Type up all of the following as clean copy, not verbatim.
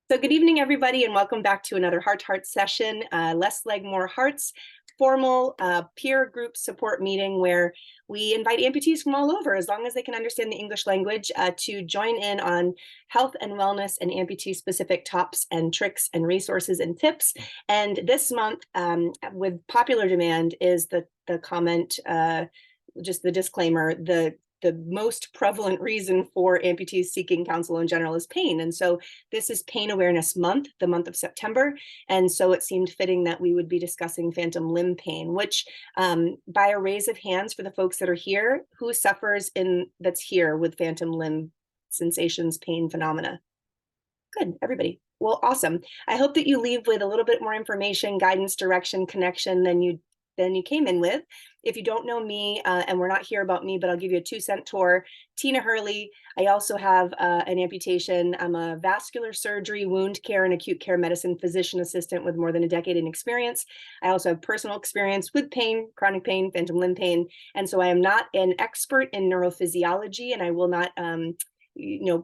So good evening, everybody, and welcome back to another Heart to Heart session, Less Leg, More Hearts, formal peer group support meeting where we invite amputees from all over, as long as they can understand the English language, to join in on health and wellness and amputee-specific tips and tricks and resources and tips. And this month, with popular demand, is the comment, just the disclaimer, the most prevalent reason for amputees seeking counsel in general is pain. And so this is Pain Awareness Month, the month of September. And so it seemed fitting that we would be discussing phantom limb pain, which by a raise of hands for the folks that are here, who suffers that's here with phantom limb sensations, pain phenomena? Good, everybody. Well, awesome. I hope that you leave with a little bit more information, guidance, direction, connection than you came in with. If you don't know me, and we're not here about me, but I'll give you a 2-cent tour. Tina Hurley. I also have an amputation. I'm a vascular surgery, wound care, and acute care medicine physician assistant with more than a decade in experience. I also have personal experience with pain, chronic pain, phantom limb pain. And so I am not an expert in neurophysiology, and I will not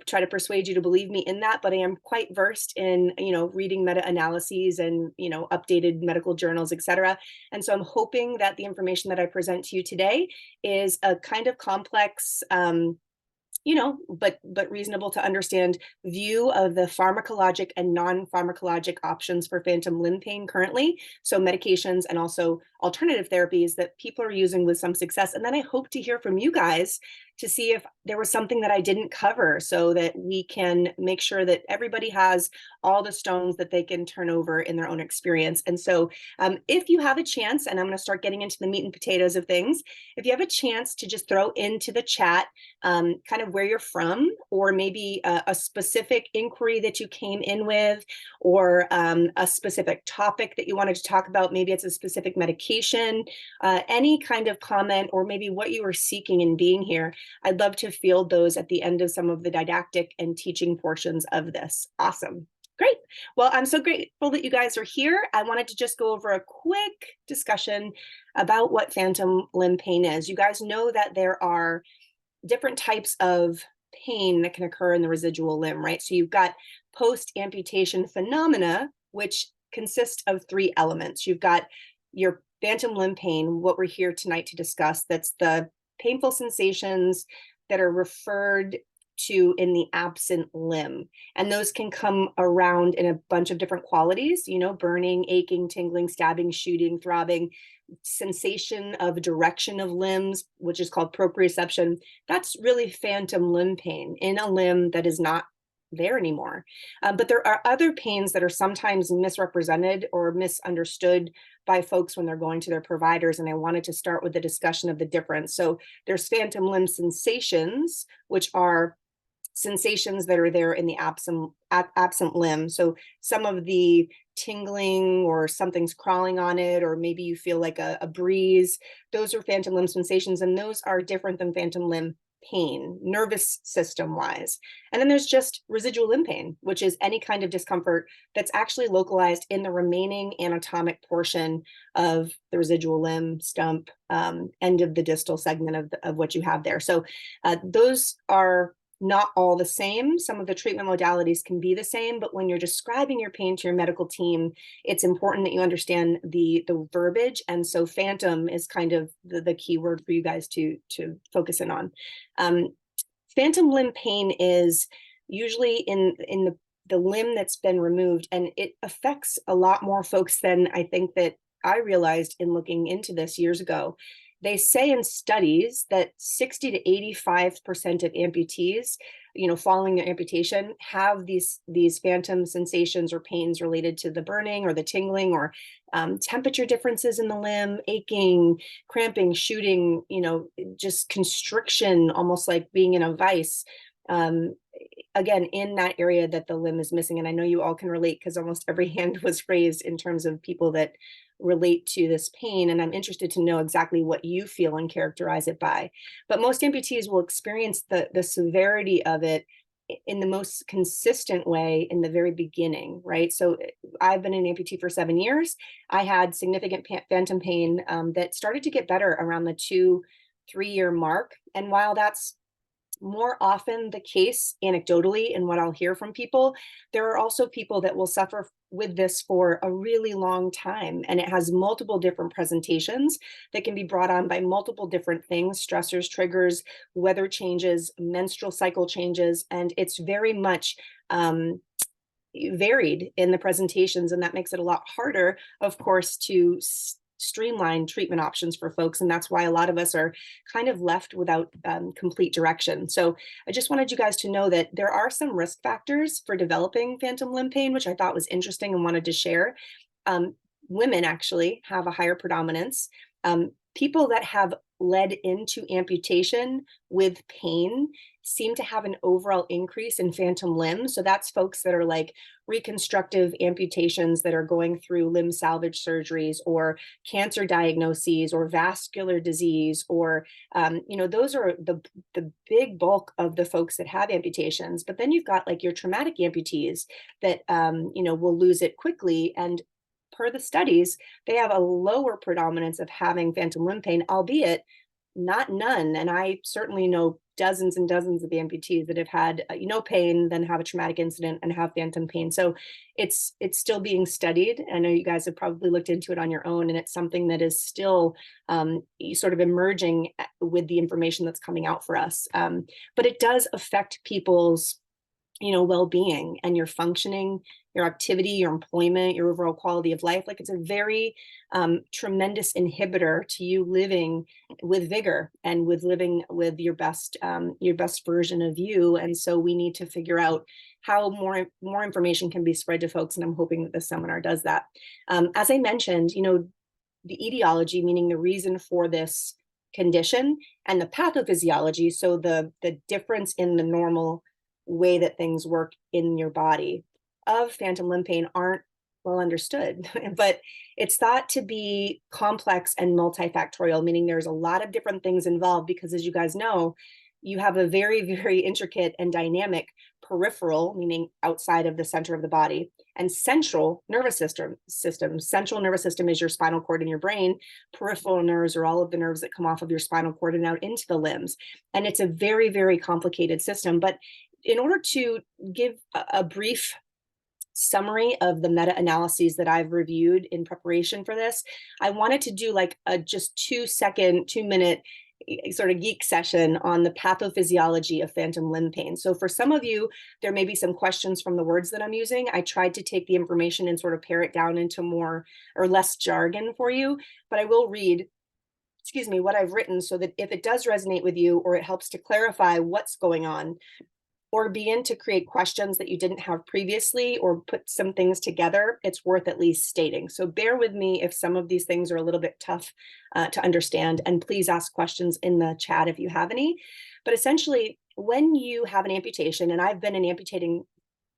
try to persuade you to believe me in that, but I am quite versed in, reading meta-analyses and, updated medical journals, et cetera. And so I'm hoping that the information that I present to you today is a kind of complex, but reasonable to understand view of the pharmacologic and non-pharmacologic options for phantom limb pain currently. So medications and also alternative therapies that people are using with some success. And then I hope to hear from you guys to see if there was something that I didn't cover so that we can make sure that everybody has all the stones that they can turn over in their own experience. And so if you have a chance, and I'm going to start getting into the meat and potatoes of things, if you have a chance to just throw into the chat kind of where you're from, or maybe a specific inquiry that you came in with, or a specific topic that you wanted to talk about, maybe it's a specific medication, any kind of comment, or maybe what you were seeking in being here. I'd love to field those at the end of some of the didactic and teaching portions of this. Awesome. Great. Well, I'm so grateful that you guys are here. I wanted to just go over a quick discussion about what phantom limb pain is. You guys know that there are different types of pain that can occur in the residual limb, right? So you've got post-amputation phenomena, which consist of 3 elements. You've got your phantom limb pain, what we're here tonight to discuss. That's the painful sensations that are referred to in the absent limb. And those can come around in a bunch of different qualities, burning, aching, tingling, stabbing, shooting, throbbing, sensation of direction of limbs, which is called proprioception. That's really phantom limb pain in a limb that is not there anymore. But there are other pains that are sometimes misrepresented or misunderstood by folks when they're going to their providers. And I wanted to start with the discussion of the difference. So there's phantom limb sensations, which are sensations that are there in the absent limb. So some of the tingling, or something's crawling on it, or maybe you feel like a breeze, those are phantom limb sensations, and those are different than phantom limb pain, nervous system wise. And then there's just residual limb pain, which is any kind of discomfort that's actually localized in the remaining anatomic portion of the residual limb, stump, end of the distal segment of what you have there. So those are not all the same. Some of the treatment modalities can be the same, but when you're describing your pain to your medical team, it's important that you understand the verbiage. And so phantom is kind of the key word for you guys to focus in on. Phantom limb pain is usually in the limb that's been removed, and it affects a lot more folks than I think that I realized in looking into this years ago. They say in studies that 60 to 85% of amputees, following their amputation, have these phantom sensations or pains related to the burning or the tingling, or temperature differences in the limb, aching, cramping, shooting, just constriction, almost like being in a vice. Again, in that area that the limb is missing. And I know you all can relate, because almost every hand was raised in terms of people that relate to this pain. And I'm interested to know exactly what you feel and characterize it by. But most amputees will experience the severity of it in the most consistent way in the very beginning, right? So I've been an amputee for 7 years. I had significant phantom pain that started to get better around the 2-3 year mark. And while that's more often the case anecdotally in what I'll hear from people. There are also people that will suffer with this for a really long time, and it has multiple different presentations that can be brought on by multiple different things: stressors, triggers, weather changes, menstrual cycle changes, and it's very much varied in the presentations, and that makes it a lot harder, of course, to streamline treatment options for folks. And that's why a lot of us are kind of left without complete direction. So I just wanted you guys to know that there are some risk factors for developing phantom limb pain, which I thought was interesting and wanted to share. Women actually have a higher predominance. People that have led into amputation with pain seem to have an overall increase in phantom limbs. So that's folks that are like reconstructive amputations that are going through limb salvage surgeries, or cancer diagnoses, or vascular disease, or those are the big bulk of the folks that have amputations. But then you've got like your traumatic amputees that will lose it quickly, and per the studies, they have a lower predominance of having phantom limb pain, albeit not none. And I certainly know dozens and dozens of amputees that have had no pain, then have a traumatic incident and have phantom pain. So it's still being studied. I know you guys have probably looked into it on your own, and it's something that is still sort of emerging with the information that's coming out for us. But it does affect people's well-being and your functioning, your activity, your employment, your overall quality of life. Like, it's a very tremendous inhibitor to you living with vigor and with living with your best version of you. And so we need to figure out how more information can be spread to folks. And I'm hoping that this seminar does that. As I mentioned, the etiology, meaning the reason for this condition, and the pathophysiology, so the difference in the normal way that things work in your body of phantom limb pain, aren't well understood. But it's thought to be complex and multifactorial, meaning there's a lot of different things involved, because as you guys know, you have a very, very intricate and dynamic peripheral, meaning outside of the center of the body, and central nervous system. Central nervous system is your spinal cord and your brain. Peripheral nerves are all of the nerves that come off of your spinal cord and out into the limbs. And it's a very, very complicated system. But in order to give a brief summary of the meta-analyses that I've reviewed in preparation for this, I wanted to do like a just 2-minute sort of geek session on the pathophysiology of phantom limb pain. So for some of you, there may be some questions from the words that I'm using. I tried to take the information and sort of pare it down into more or less jargon for you, but I will read what I've written, so that if it does resonate with you, or it helps to clarify what's going on, or begin to create questions that you didn't have previously, or put some things together, it's worth at least stating. So bear with me if some of these things are a little bit tough to understand, and please ask questions in the chat if you have any. But essentially, when you have an amputation, and I've been an amputating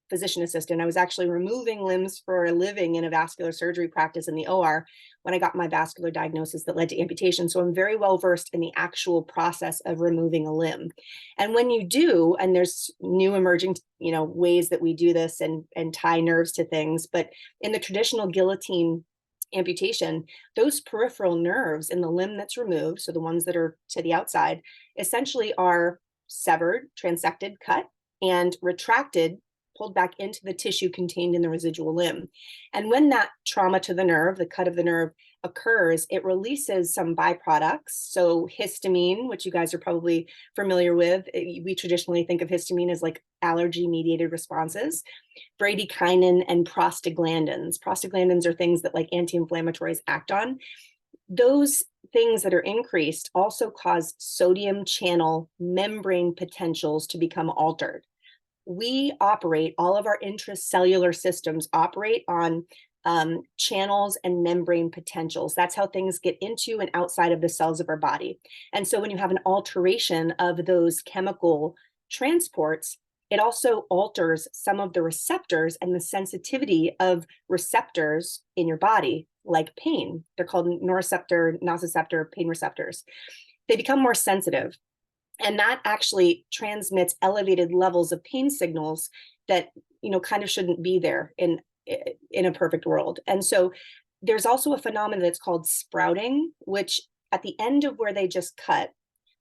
physician assistant, I was actually removing limbs for a living in a vascular surgery practice in the OR when I got my vascular diagnosis that led to amputation. So I'm very well versed in the actual process of removing a limb. And when you do, and there's new emerging, ways that we do this and tie nerves to things, but in the traditional guillotine amputation, those peripheral nerves in the limb that's removed, so the ones that are to the outside, essentially are severed, transected, cut, and retracted, pulled back into the tissue contained in the residual limb. And when that trauma to the nerve, the cut of the nerve, occurs, it releases some byproducts. So histamine, which you guys are probably familiar with, we traditionally think of histamine as like allergy-mediated responses, bradykinin, and prostaglandins. Prostaglandins are things that like anti-inflammatories act on. Those things that are increased also cause sodium channel membrane potentials to become altered. We operate, all of our intracellular systems operate on channels and membrane potentials. That's how things get into and outside of the cells of our body. And so when you have an alteration of those chemical transports, it also alters some of the receptors and the sensitivity of receptors in your body, like pain. They're called noroceptor, nociceptor, pain receptors. They become more sensitive. And that actually transmits elevated levels of pain signals that, kind of shouldn't be there in a perfect world. And so there's also a phenomenon that's called sprouting, which at the end of where they just cut,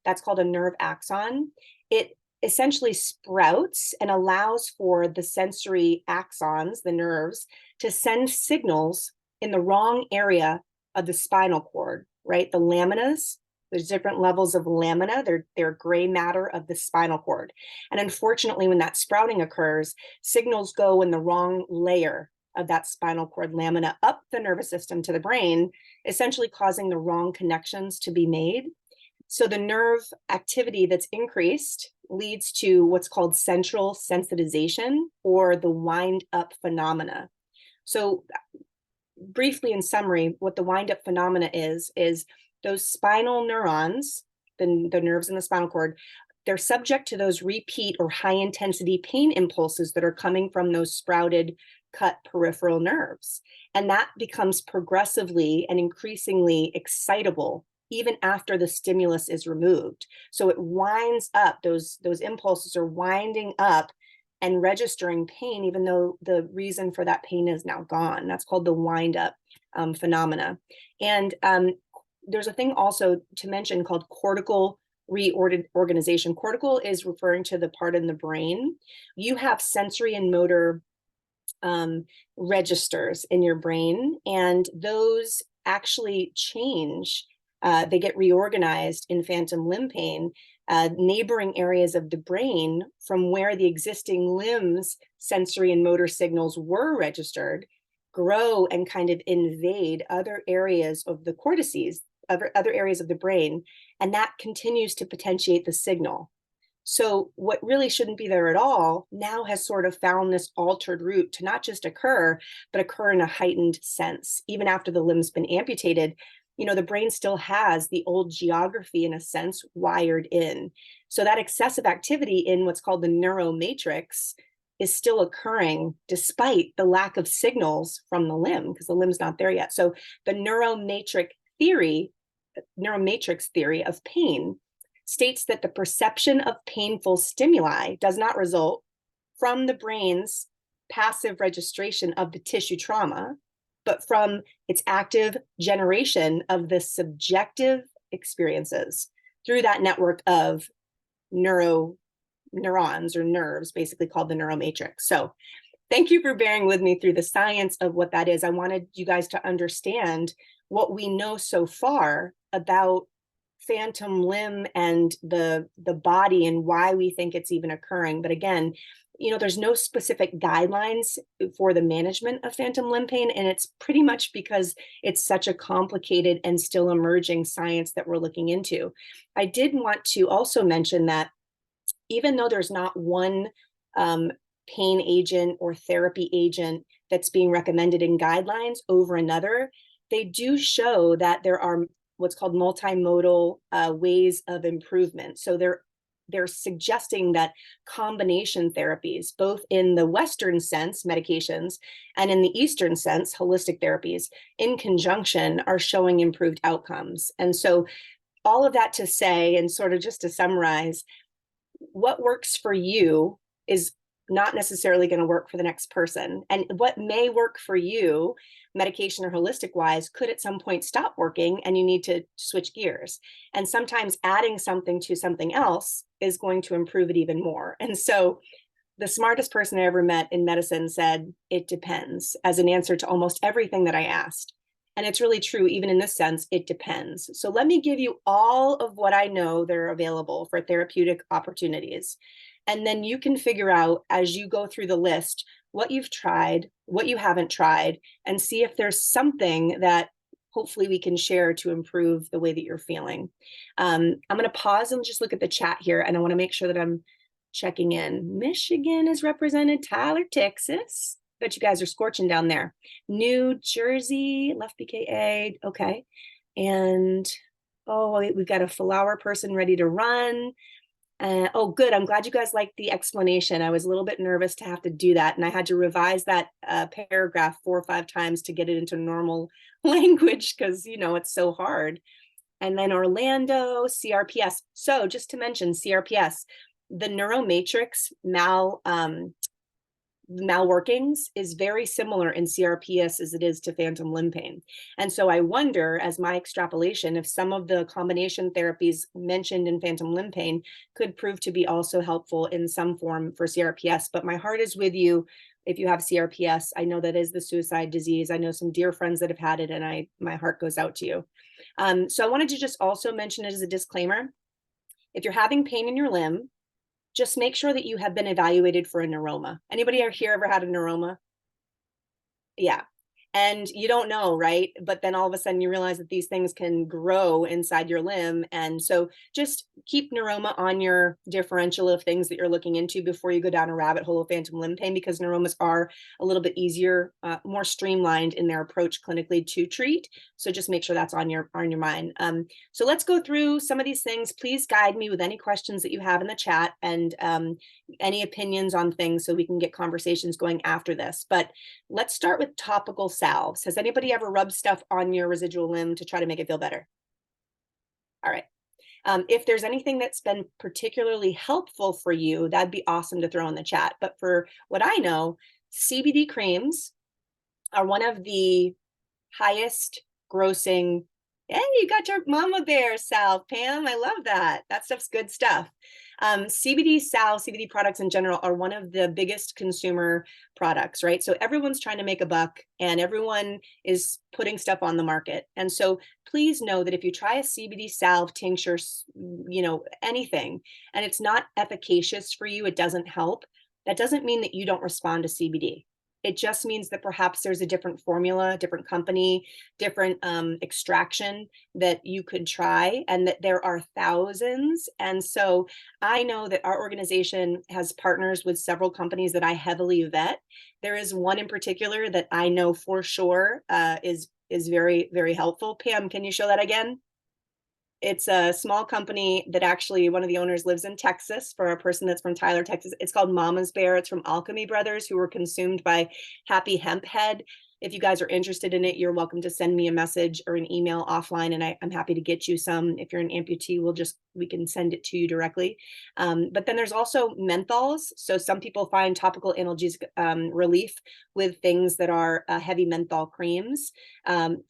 that's called a nerve axon. It essentially sprouts and allows for the sensory axons, the nerves, to send signals in the wrong area of the spinal cord, right? The laminas, there's different levels of lamina. They're gray matter of the spinal cord. And unfortunately, when that sprouting occurs, signals go in the wrong layer of that spinal cord lamina up the nervous system to the brain, essentially causing the wrong connections to be made. So the nerve activity that's increased leads to what's called central sensitization, or the wind up phenomena. So briefly, in summary, what the wind up phenomena is those spinal neurons, the nerves in the spinal cord, they're subject to those repeat or high intensity pain impulses that are coming from those sprouted cut peripheral nerves. And that becomes progressively and increasingly excitable even after the stimulus is removed. So it winds up, those impulses are winding up and registering pain, even though the reason for that pain is now gone. That's called the wind up phenomena. And there's a thing also to mention called cortical reorganization. Cortical is referring to the part in the brain. You have sensory and motor registers in your brain, and those actually change. They get reorganized in phantom limb pain. Neighboring areas of the brain from where the existing limbs sensory and motor signals were registered grow and kind of invade other areas of the cortices, other areas of the brain, and that continues to potentiate the signal. So what really shouldn't be there at all now has sort of found this altered route to not just occur, but occur in a heightened sense. Even after the limb's been amputated, the brain still has the old geography, in a sense, wired in. So that excessive activity in what's called the neuromatrix is still occurring despite the lack of signals from the limb, because the limb's not there yet. So the neuromatrix theory of pain states that the perception of painful stimuli does not result from the brain's passive registration of the tissue trauma, but from its active generation of the subjective experiences through that network of neurons or nerves, basically called the neuromatrix. So thank you for bearing with me through the science of what that is. I wanted you guys to understand what we know so far about phantom limb and the body and why we think it's even occurring. But again, there's no specific guidelines for the management of phantom limb pain, and it's pretty much because it's such a complicated and still emerging science that we're looking into. I did want to also mention that even though there's not one pain agent or therapy agent that's being recommended in guidelines over another, they do show that there are what's called multimodal ways of improvement. So they're suggesting that combination therapies, both in the Western sense, medications, and in the Eastern sense, holistic therapies, in conjunction are showing improved outcomes. And so all of that to say, and sort of just to summarize, what works for you is not necessarily going to work for the next person. And what may work for you, medication or holistic wise, could at some point stop working and you need to switch gears. And sometimes adding something to something else is going to improve it even more. And so the smartest person I ever met in medicine said, it depends, as an answer to almost everything that I asked. And it's really true, even in this sense, it depends. So let me give you all of what I know that are available for therapeutic opportunities. And then you can figure out, as you go through the list, what you've tried, what you haven't tried, and see if there's something that hopefully we can share to improve the way that you're feeling. I'm going to pause and just look at the chat here, and I want to make sure that I'm checking in. Michigan is represented. Tyler, Texas. Bet you guys are scorching down there. New Jersey, left BKA. Okay. And, we've got a flower person ready to run. Oh, good. I'm glad you guys liked the explanation. I was a little bit nervous to have to do that. And I had to revise that paragraph 4 or 5 times to get it into normal language because, it's so hard. And then Orlando, CRPS. So just to mention CRPS, the neuromatrix malworkings is very similar in CRPS as it is to phantom limb pain. And so I wonder, as my extrapolation, if some of the combination therapies mentioned in phantom limb pain could prove to be also helpful in some form for CRPS. But my heart is with you if you have CRPS. I know that is the suicide disease. I know some dear friends that have had it, and my heart goes out to you. So I wanted to just also mention it as a disclaimer. If you're having pain in your limb, just make sure that you have been evaluated for a neuroma. Anybody here ever had a neuroma? Yeah. And you don't know, right? But then all of a sudden you realize that these things can grow inside your limb. And so just keep neuroma on your differential of things that you're looking into before you go down a rabbit hole of phantom limb pain, because neuromas are a little bit easier, more streamlined in their approach clinically to treat. So just make sure that's on your mind. So let's go through some of these things. Please guide me with any questions that you have in the chat, and any opinions on things so we can get conversations going after this. But let's start with topical salves. Has anybody ever rubbed stuff on your residual limb to try to make it feel better? All right. If there's anything that's been particularly helpful for you, that'd be awesome to throw in the chat. But for what I know, CBD creams are one of the highest grossing. Hey, you got your mama bear salve, Pam. I love that. That stuff's good stuff. CBD salve, CBD products in general are one of the biggest consumer products, right? So everyone's trying to make a buck and everyone is putting stuff on the market. And so please know that if you try a CBD salve, tincture, anything, and it's not efficacious for you, it doesn't help. That doesn't mean that you don't respond to CBD. It just means that perhaps there's a different formula, different company, different extraction that you could try, and that there are thousands. And so I know that our organization has partners with several companies that I heavily vet. There is one in particular that I know for sure is very, very helpful. Pam, can you show that again? It's a small company that actually one of the owners lives in Texas, for a person that's from Tyler, Texas. It's called Mama's Bear. It's from Alchemy Brothers, who were consumed by Happy Hemp Head. If you guys are interested in it, you're welcome to send me a message or an email offline, and I'm happy to get you some. If you're an amputee, we can send it to you directly. But then there's also menthols. So some people find topical analgesic relief with things that are heavy menthol creams.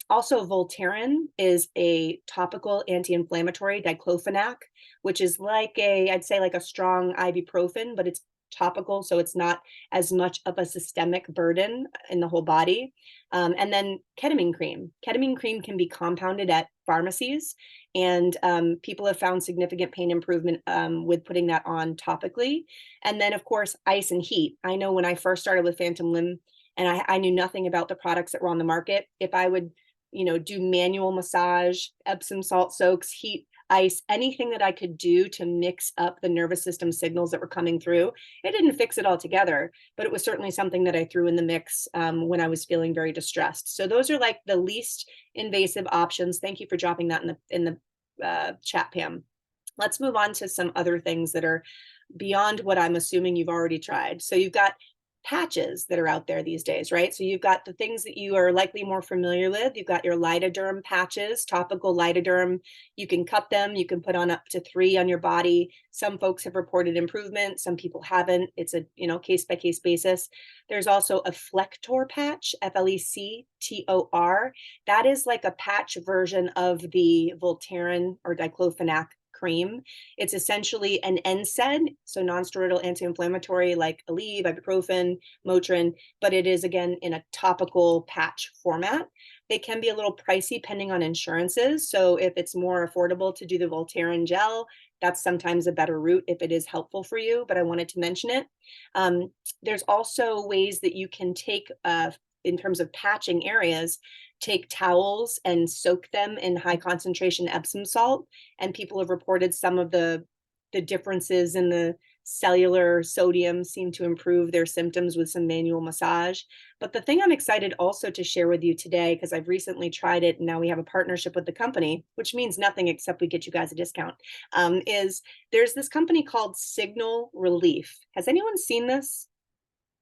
Also, Voltaren is a topical anti-inflammatory diclofenac, which is I'd say like a strong ibuprofen, but it's topical, so it's not as much of a systemic burden in the whole body. And then ketamine cream. Ketamine cream can be compounded at pharmacies, and people have found significant pain improvement with putting that on topically. And then, of course, ice and heat. I know when I first started with phantom limb, and I knew nothing about the products that were on the market, if I would, do manual massage, Epsom salt soaks, heat, ice, anything that I could do to mix up the nervous system signals that were coming through. It didn't fix it all together, but it was certainly something that I threw in the mix when I was feeling very distressed. So those are like the least invasive options. Thank you for dropping that in the chat, Pam. Let's move on to some other things that are beyond what I'm assuming you've already tried. So you've got patches that are out there these days, right? So you've got the things that you are likely more familiar with. You've got your Lidoderm patches, topical Lidoderm. You can cut them. You can put on up to 3 on your body. Some folks have reported improvement. Some people haven't. It's a case by case basis. There's also a Flector patch, Flector. That is like a patch version of the Voltaren or diclofenac cream. It's essentially an NSAID, so non-steroidal anti-inflammatory like Aleve, ibuprofen, Motrin, but it is again in a topical patch format. They can be a little pricey depending on insurances. So if it's more affordable to do the Voltaren gel, that's sometimes a better route if it is helpful for you, but I wanted to mention it. There's also ways that you can take, in terms of patching areas, take towels and soak them in high concentration Epsom salt. And people have reported some of the differences in the cellular sodium seem to improve their symptoms with some manual massage. But the thing I'm excited also to share with you today, because I've recently tried it and now we have a partnership with the company, which means nothing except we get you guys a discount, is there's this company called Signal Relief. Has anyone seen this?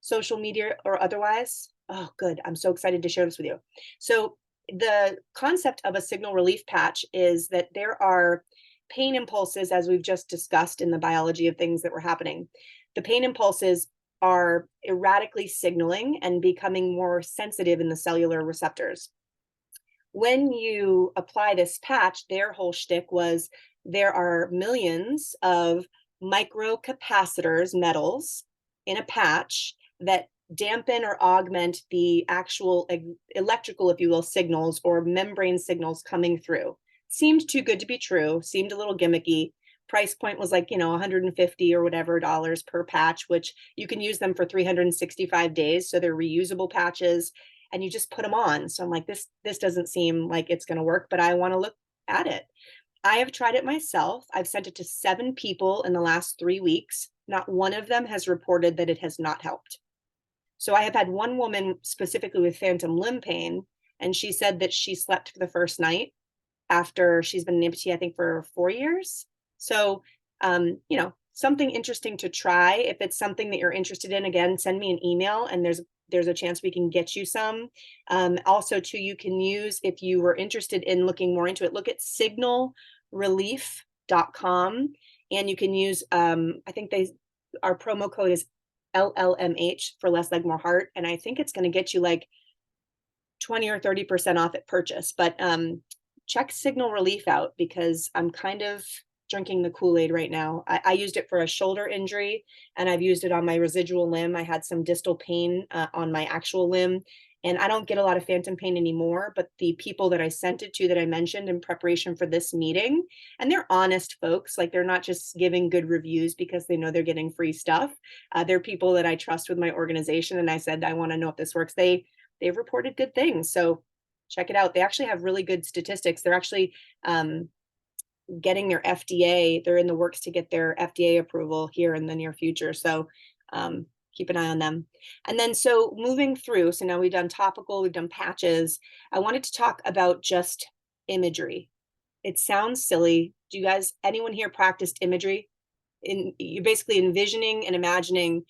Social media or otherwise? Oh, good. I'm so excited to share this with you. So the concept of a signal relief patch is that there are pain impulses, as we've just discussed in the biology of things that were happening. The pain impulses are erratically signaling and becoming more sensitive in the cellular receptors. When you apply this patch, their whole shtick was there are millions of microcapacitors, metals, in a patch that dampen or augment the actual electrical, if you will, signals or membrane signals coming through. Seemed too good to be true, seemed a little gimmicky. Price point was like, 150 or whatever dollars per patch, which you can use them for 365 days. So they're reusable patches and you just put them on. So I'm like, this doesn't seem like it's going to work, but I want to look at it. I have tried it myself. I've sent it to 7 people in the last 3 weeks. Not one of them has reported that it has not helped. So I have had one woman specifically with phantom limb pain, and she said that she slept for the first night after she's been an amputee, I think, for 4 years. So, something interesting to try. If it's something that you're interested in, again, send me an email and there's a chance we can get you some. Also, too, you can use, if you were interested in looking more into it, look at signalrelief.com, and you can use, I think our promo code is LLMH for Less Leg More Heart, and I think it's going to get you like 20 or 30% off at purchase. But check Signal Relief out because I'm kind of drinking the Kool-Aid right now. I used it for a shoulder injury and I've used it on my residual limb. I had some distal pain on my actual limb, and I don't get a lot of phantom pain anymore, but the people that I sent it to that I mentioned in preparation for this meeting, and they're honest folks, like they're not just giving good reviews because they know they're getting free stuff. They're people that I trust with my organization, and I said, I want to know if this works. They've reported good things. So check it out. They actually have really good statistics. They're actually getting their FDA. They're in the works to get their FDA approval here in the near future. So keep an eye on them. And then, so moving through, so now we've done topical, we've done patches. I wanted to talk about just imagery. It sounds silly. Do you guys, anyone here practiced imagery? You're basically envisioning and imagining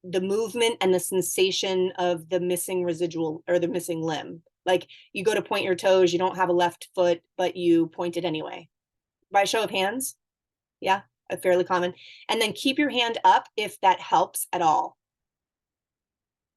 the movement and the sensation of the missing residual or the missing limb. Like you go to point your toes, you don't have a left foot, but you point it anyway. By show of hands? Yeah, a fairly common. And then keep your hand up if that helps at all.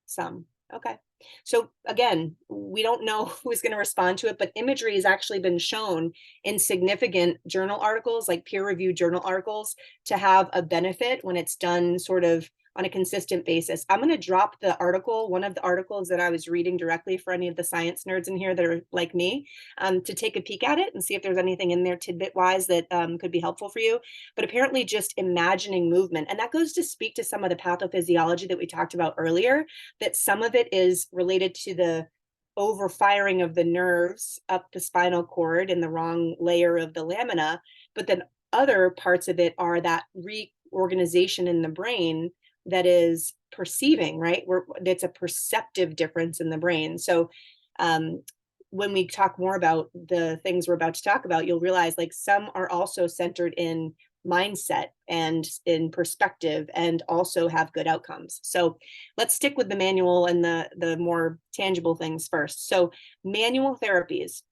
Some. Okay. So again, we don't know who's going to respond to it, but imagery has actually been shown in significant journal articles, like peer-reviewed journal articles, to have a benefit when it's done sort of on a consistent basis. I'm going to drop the article, one of the articles that I was reading directly for any of the science nerds in here that are like me, to take a peek at it and see if there's anything in there tidbit-wise that could be helpful for you. But apparently just imagining movement, and that goes to speak to some of the pathophysiology that we talked about earlier, that some of it is related to the overfiring of the nerves up the spinal cord in the wrong layer of the lamina, but then other parts of it are that reorganization in the brain that is perceiving, right? It's a perceptive difference in the brain. So when we talk more about the things we're about to talk about, you'll realize like some are also centered in mindset and in perspective and also have good outcomes. So let's stick with the manual and the more tangible things first. So manual therapies.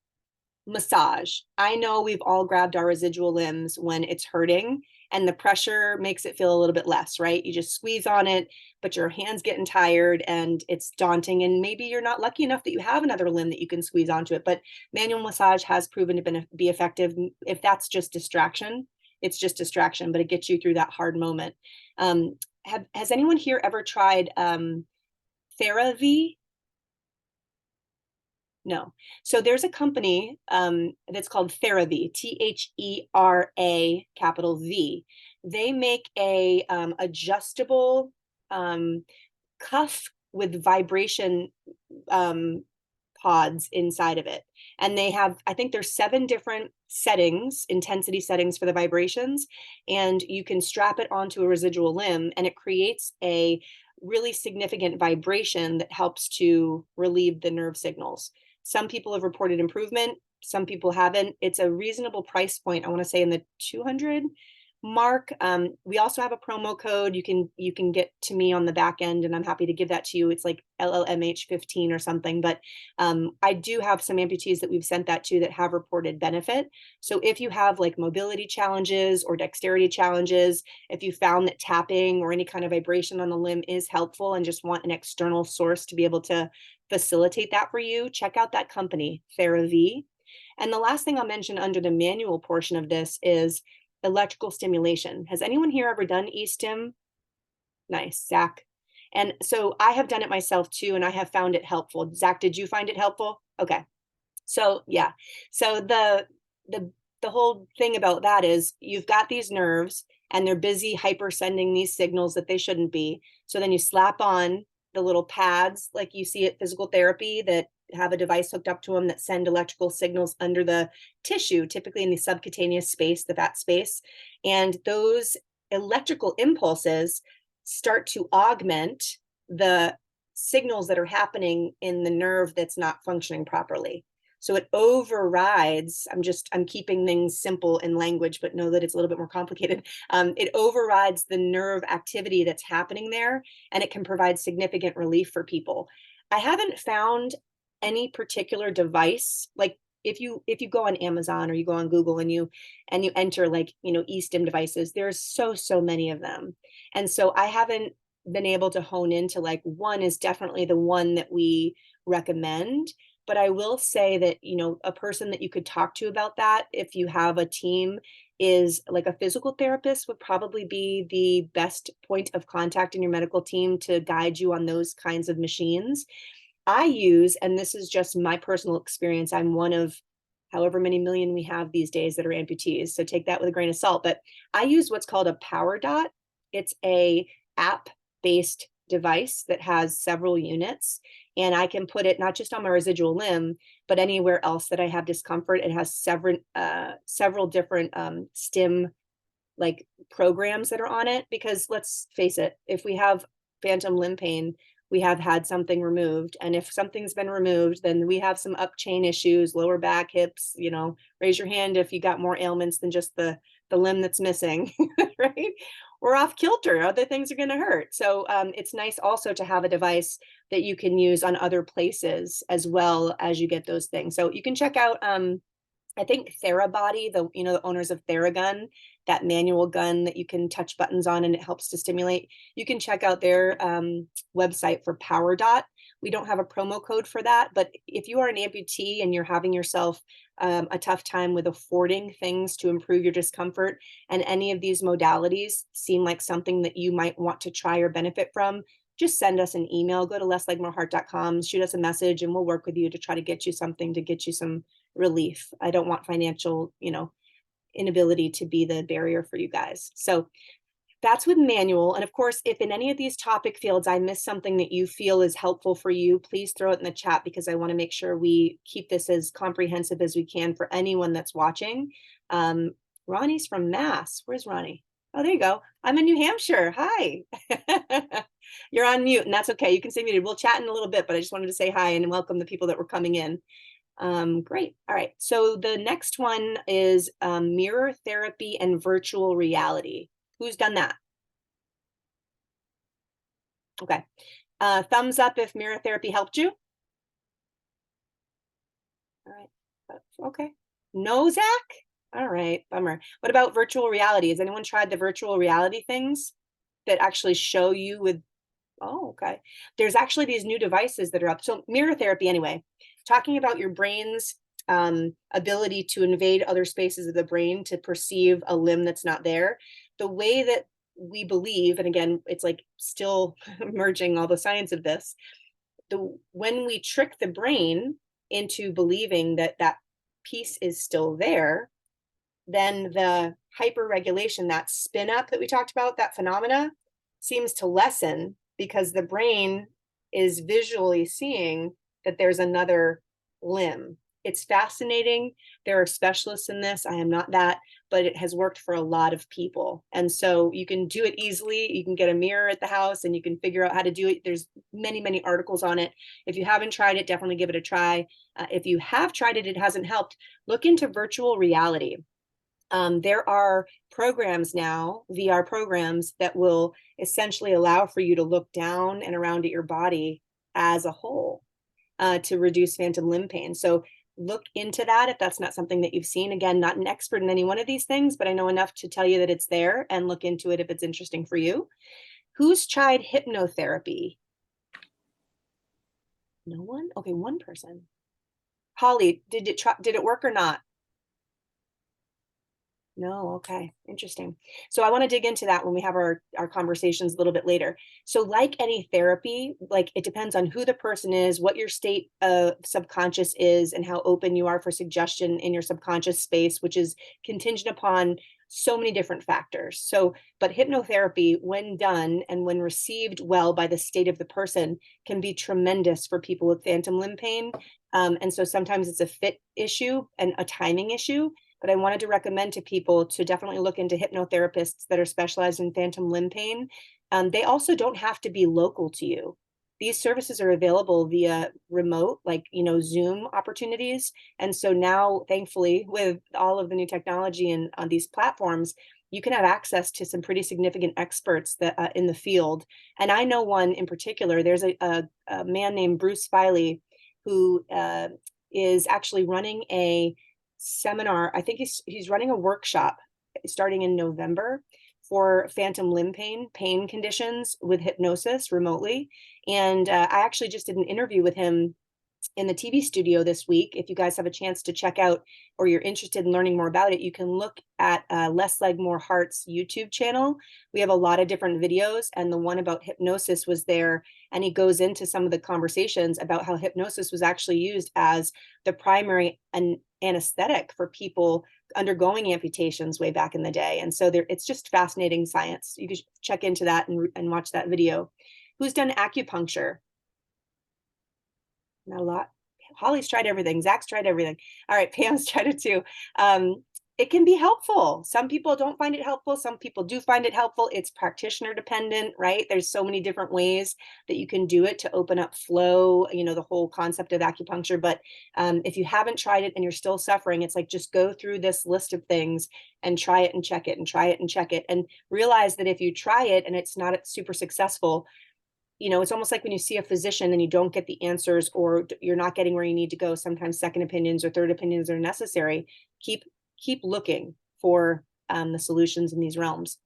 Massage. I know we've all grabbed our residual limbs when it's hurting and the pressure makes it feel a little bit less, right? You just squeeze on it, but your hand's getting tired and it's daunting. And maybe you're not lucky enough that you have another limb that you can squeeze onto it, but manual massage has proven to be effective. If that's just distraction, it's just distraction, but it gets you through that hard moment. Has anyone here ever tried TheraV? No. So there's a company that's called TheraV, THERA capital V. They make a adjustable cuff with vibration pods inside of it. And they have, I think there's 7 different settings, intensity settings for the vibrations, and you can strap it onto a residual limb and it creates a really significant vibration that helps to relieve the nerve signals. Some people have reported improvement, some people haven't. It's a reasonable price point. I want to say in the 200, Mark. We also have a promo code. You can get to me on the back end, and I'm happy to give that to you. It's like LLMH15 or something. But I do have some amputees that we've sent that to that have reported benefit. So if you have like mobility challenges or dexterity challenges, if you found that tapping or any kind of vibration on the limb is helpful and just want an external source to be able to facilitate that for you, check out that company, TheraV. And the last thing I'll mention under the manual portion of this is electrical stimulation. Has anyone here ever done eStim? Nice, Zach. And so I have done it myself too, and I have found it helpful. Zach, did you find it helpful? Okay. So yeah. So the whole thing about that is you've got these nerves and they're busy hyper sending these signals that they shouldn't be. So then you slap on the little pads like you see at physical therapy that have a device hooked up to them that send electrical signals under the tissue, typically in the subcutaneous space, the fat space. And those electrical impulses start to augment the signals that are happening in the nerve that's not functioning properly. So it overrides, I'm keeping things simple in language, but know that it's a little bit more complicated. It overrides the nerve activity that's happening there, and it can provide significant relief for people. I haven't found any particular device, like if you go on Amazon or you go on Google and you enter like, eStim devices, there's so many of them. And so I haven't been able to hone into like one is definitely the one that we recommend. But I will say that, a person that you could talk to about that if you have a team is like a physical therapist would probably be the best point of contact in your medical team to guide you on those kinds of machines. I use, and this is just my personal experience, I'm one of however many million we have these days that are amputees, so take that with a grain of salt, but I use what's called a power dot. It's a app-based device that has several units, and I can put it not just on my residual limb, but anywhere else that I have discomfort. It has several different stim like programs that are on it, because let's face it, if we have phantom limb pain, we have had something removed. And if something's been removed, then we have some up chain issues, lower back, hips, raise your hand if you got more ailments than just the limb that's missing, right? We're off kilter, other things are going to hurt. So it's nice also to have a device that you can use on other places as well as you get those things. So you can check out, I think Therabody, the owners of Theragun, that manual gun that you can touch buttons on and it helps to stimulate. You can check out their website for Power Dot. We don't have a promo code for that, but if you are an amputee and you're having yourself a tough time with affording things to improve your discomfort, and any of these modalities seem like something that you might want to try or benefit from, just send us an email. Go to lesslegmoreheart.com, shoot us a message, and we'll work with you to try to get you something to get you some relief. I don't want financial, inability to be the barrier for you guys. So that's with manual. And of course, if in any of these topic fields I miss something that you feel is helpful for you, please throw it in the chat, because I want to make sure we keep this as comprehensive as we can for anyone that's watching. Ronnie's from Mass. Where's Ronnie? Oh, there you go. I'm in New Hampshire. Hi. You're on mute, and that's okay. You can stay muted. We'll chat in a little bit, but I just wanted to say hi and welcome the people that were coming in. Great. All right. So the next one is mirror therapy and virtual reality. Who's done that? Okay. Thumbs up if mirror therapy helped you. All right. Okay. No, Zach? All right. Bummer. What about virtual reality? Has anyone tried the virtual reality things that actually show you with? Oh, okay. There's actually these new devices that are up. So mirror therapy, anyway, talking about your brain's ability to invade other spaces of the brain to perceive a limb that's not there. The way that we believe, and again, it's like still merging all the science of this, when we trick the brain into believing that that piece is still there, then the hyperregulation, that spin up that we talked about, that phenomena, seems to lessen, because the brain is visually seeing that there's another limb. It's fascinating. There are specialists in this. I am not that, but it has worked for a lot of people. And so you can do it easily. You can get a mirror at the house and you can figure out how to do it. There's many articles on it. If you haven't tried it, definitely give it a try. If you have tried it, it hasn't helped, look into virtual reality. There are programs now, VR programs, that will essentially allow for you to look down and around at your body as a whole to reduce phantom limb pain. So look into that if that's not something that you've seen. Again, not an expert in any one of these things, but I know enough to tell you that it's there, and look into it if it's interesting for you. Who's tried hypnotherapy? No one? Okay, one person. Holly, did it work or not? No, okay, interesting. So I want to dig into that when we have our conversations a little bit later. So like any therapy, like it depends on who the person is, what your state of subconscious is, and how open you are for suggestion in your subconscious space, which is contingent upon so many different factors. So, but hypnotherapy, when done and when received well by the state of the person, can be tremendous for people with phantom limb pain. And so sometimes it's a fit issue and a timing issue, but I wanted to recommend to people to definitely look into hypnotherapists that are specialized in phantom limb pain. They also don't have to be local to you. These services are available via remote, like, Zoom opportunities. And so now, thankfully, with all of the new technology and on these platforms, you can have access to some pretty significant experts that in the field. And I know one in particular. There's a man named Bruce Filey who is actually running a seminar. I think he's running a workshop starting in November for phantom limb pain conditions with hypnosis remotely. And I actually just did an interview with him in the TV studio this week. If you guys have a chance to check out, or you're interested in learning more about it, you can look at Less Leg More Heart's YouTube channel. We have a lot of different videos, and the one about hypnosis was there, and he goes into some of the conversations about how hypnosis was actually used as the primary anesthetic for people undergoing amputations way back in the day. And so it's just fascinating science. You can check into that and watch that video. Who's done acupuncture? Not a lot. Holly's tried everything. Zach's tried everything. All right, Pam's tried it too. It can be helpful. Some people don't find it helpful. Some people do find it helpful. It's practitioner dependent, right? There's so many different ways that you can do it to open up flow, the whole concept of acupuncture. But if you haven't tried it and you're still suffering, it's like, just go through this list of things and try it and check it and try it and check it. And realize that if you try it and it's not super successful, it's almost like when you see a physician and you don't get the answers, or you're not getting where you need to go. Sometimes second opinions or third opinions are necessary. Keep looking for the solutions in these realms.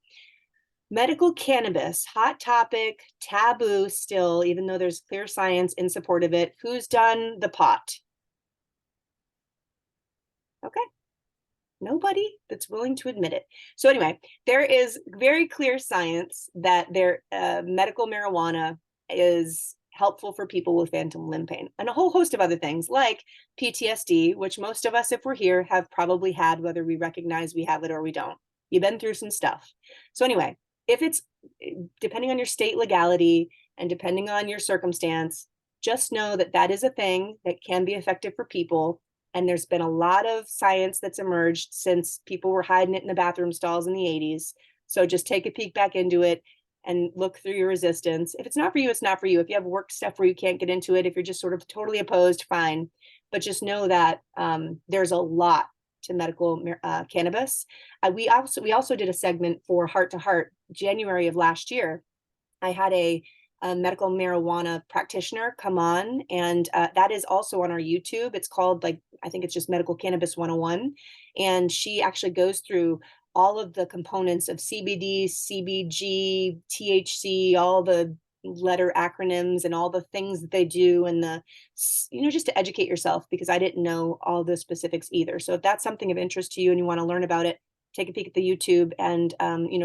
Medical cannabis, hot topic, taboo still, even though there's clear science in support of it. Who's done the pot? Okay. Nobody that's willing to admit it. So anyway, there is very clear science that medical marijuana is helpful for people with phantom limb pain, and a whole host of other things like PTSD, which most of us, if we're here, have probably had, whether we recognize we have it or we don't. You've been through some stuff. So anyway, if it's depending on your state legality and depending on your circumstance, just know that that is a thing that can be effective for people. And there's been a lot of science that's emerged since people were hiding it in the bathroom stalls in the 80s. So just take a peek back into it and look through your resistance. If it's not for you, it's not for you. If you have work stuff where you can't get into it, if you're just sort of totally opposed, fine. But just know that there's a lot to medical cannabis. We also did a segment for Heart to Heart, January of last year. I had a medical marijuana practitioner come on, and that is also on our YouTube. It's called, I think it's just Medical Cannabis 101. And she actually goes through all of the components of CBD, CBG, THC, all the letter acronyms and all the things that they do, and just to educate yourself, because I didn't know all the specifics either. So if that's something of interest to you and you want to learn about it, take a peek at the YouTube and,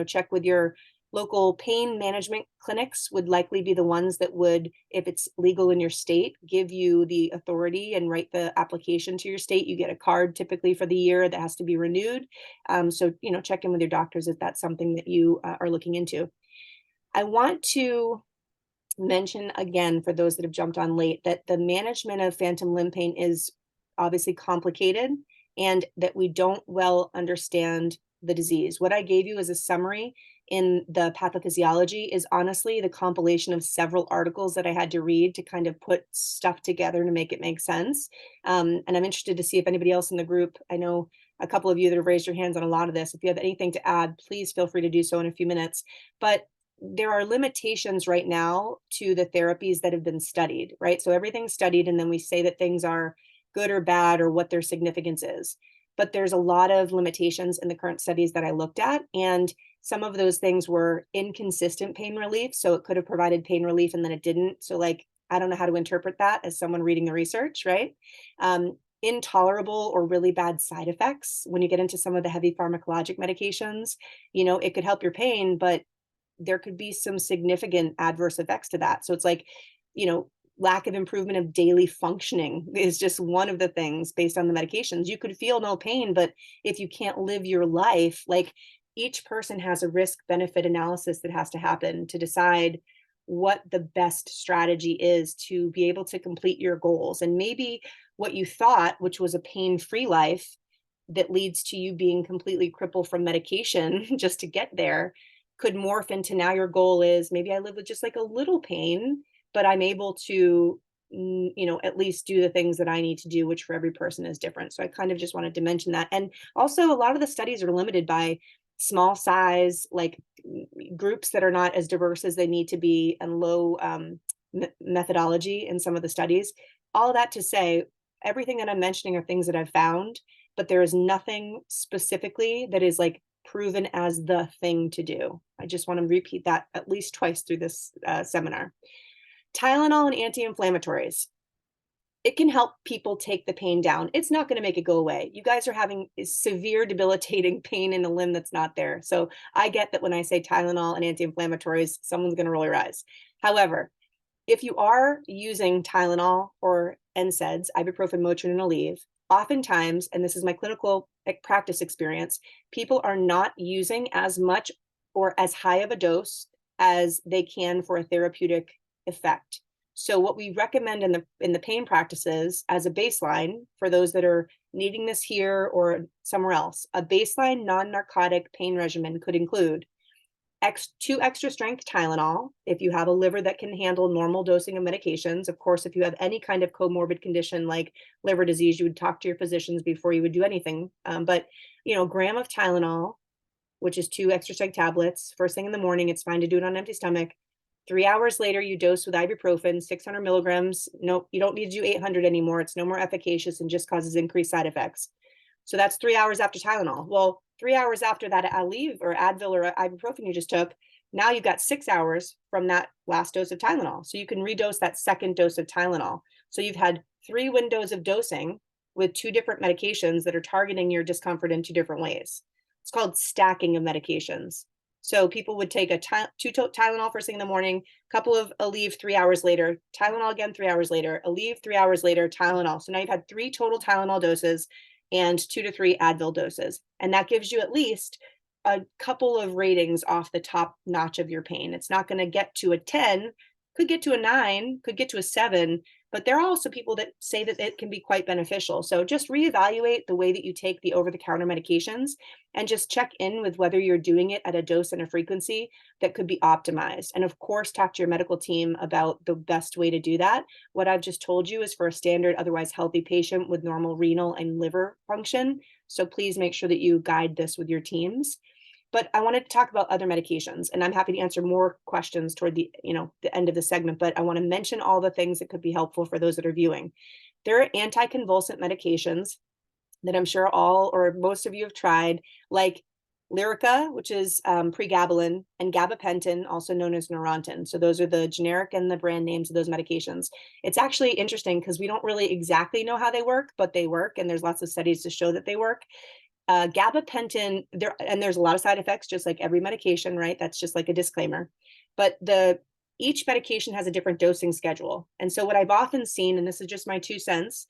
check with your local pain management clinics. Would likely be the ones that would, if it's legal in your state, give you the authority and write the application to your state. You get a card typically for the year that has to be renewed. So, check in with your doctors if that's something that you are looking into. I want to mention again, for those that have jumped on late, that the management of phantom limb pain is obviously complicated, and that we don't well understand the disease. What I gave you as a summary in the pathophysiology is honestly the compilation of several articles that I had to read to kind of put stuff together to make it make sense. And I'm interested to see if anybody else in the group, I know a couple of you that have raised your hands on a lot of this. If you have anything to add, please feel free to do so in a few minutes. But there are limitations right now to the therapies that have been studied, right? So everything's studied, and then we say that things are good or bad or what their significance is. But there's a lot of limitations in the current studies that I looked at. And some of those things were inconsistent pain relief. So it could have provided pain relief and then it didn't. So, like, I don't know how to interpret that as someone reading the research, right? Intolerable or really bad side effects. When you get into some of the heavy pharmacologic medications, it could help your pain, but there could be some significant adverse effects to that. So it's like, lack of improvement of daily functioning is just one of the things based on the medications. You could feel no pain, but if you can't live your life, like, each person has a risk benefit analysis that has to happen to decide what the best strategy is to be able to complete your goals. And maybe what you thought, which was a pain-free life that leads to you being completely crippled from medication just to get there, could morph into now your goal is maybe I live with just like a little pain, but I'm able to, at least do the things that I need to do, which for every person is different. So I kind of just wanted to mention that. And also, a lot of the studies are limited by small size, like groups that are not as diverse as they need to be, and low methodology in some of the studies. All that to say, everything that I'm mentioning are things that I've found, but there is nothing specifically that is like proven as the thing to do. I just want to repeat that at least twice through this seminar. Tylenol and anti-inflammatories. It can help people take the pain down. It's not going to make it go away. You guys are having severe debilitating pain in a limb that's not there. So I get that when I say Tylenol and anti-inflammatories, someone's going to roll their eyes. However, if you are using Tylenol or NSAIDs, ibuprofen, Motrin, and Aleve, oftentimes, and this is my clinical practice experience, people are not using as much or as high of a dose as they can for a therapeutic effect. So what we recommend in the pain practices as a baseline for those that are needing this here or somewhere else, a baseline non-narcotic pain regimen could include 2 extra strength Tylenol if you have a liver that can handle normal dosing of medications. Of course, if you have any kind of comorbid condition like liver disease, you would talk to your physicians before you would do anything. But a gram of Tylenol, which is 2 extra strength tablets, first thing in the morning. It's fine to do it on an empty stomach. 3 hours later, you dose with ibuprofen, 600 milligrams. Nope, you don't need to do 800 anymore. It's no more efficacious and just causes increased side effects. So that's 3 hours after Tylenol. Well, 3 hours after that Aleve or Advil or ibuprofen you just took, now you've got 6 hours from that last dose of Tylenol. So you can redose that second dose of Tylenol. So you've had 3 windows of dosing with 2 different medications that are targeting your discomfort in 2 different ways. It's called stacking of medications. So people would take 2 Tylenol first thing in the morning, couple of Aleve 3 hours later, Tylenol again 3 hours later, Aleve 3 hours later, Tylenol. So now you've had 3 total Tylenol doses and 2 to 3 Advil doses. And that gives you at least a couple of ratings off the top notch of your pain. It's not going to get to a 10, could get to a 9, could get to a 7, but there are also people that say that it can be quite beneficial. So just reevaluate the way that you take the over-the-counter medications and just check in with whether you're doing it at a dose and a frequency that could be optimized. And of course, talk to your medical team about the best way to do that. What I've just told you is for a standard, otherwise healthy patient with normal renal and liver function. So please make sure that you guide this with your teams. But I wanted to talk about other medications, and I'm happy to answer more questions toward the end of the segment, but I want to mention all the things that could be helpful for those that are viewing. There are anticonvulsant medications that I'm sure all or most of you have tried, like Lyrica, which is pregabalin, and gabapentin, also known as Neurontin. So those are the generic and the brand names of those medications. It's actually interesting because we don't really exactly know how they work, but they work, and there's lots of studies to show that they work. Gabapentin, there's a lot of side effects, just like every medication, right? That's just like a disclaimer. But each medication has a different dosing schedule. And so what I've often seen, and this is just my 2 cents,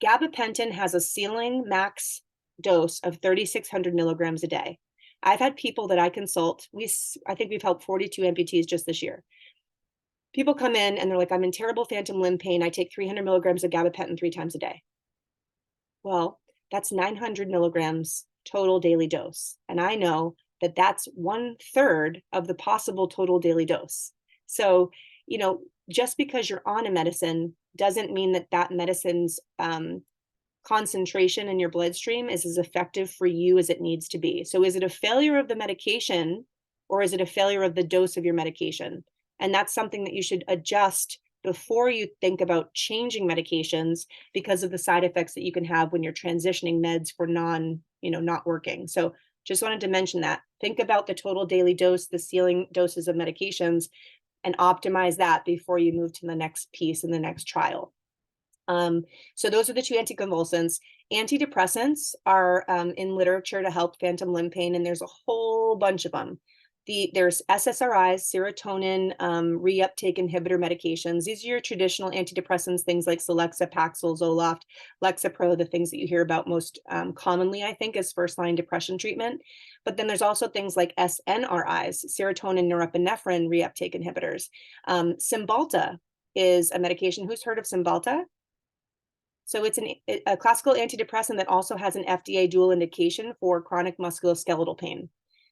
gabapentin has a ceiling max dose of 3,600 milligrams a day. I've had people that I consult, I think we've helped 42 amputees just this year. People come in and they're like, I'm in terrible phantom limb pain. I take 300 milligrams of gabapentin 3 times a day. Well, that's 900 milligrams total daily dose. And I know that that's 1/3 of the possible total daily dose. So, just because you're on a medicine doesn't mean that medicine's concentration in your bloodstream is as effective for you as it needs to be. So is it a failure of the medication, or is it a failure of the dose of your medication? And that's something that you should adjust before you think about changing medications, because of the side effects that you can have when you're transitioning meds for not working. So just wanted to mention that. Think about the total daily dose, the ceiling doses of medications, and optimize that before you move to the next piece in the next trial. So those are the two anticonvulsants. Antidepressants are in literature to help phantom limb pain, and there's a whole bunch of them. There's SSRIs, serotonin reuptake inhibitor medications. These are your traditional antidepressants, things like Celexa, Paxil, Zoloft, Lexapro, the things that you hear about most commonly, I think, as first-line depression treatment. But then there's also things like SNRIs, serotonin norepinephrine reuptake inhibitors. Cymbalta is a medication. Who's heard of Cymbalta? So it's a classical antidepressant that also has an FDA dual indication for chronic musculoskeletal pain.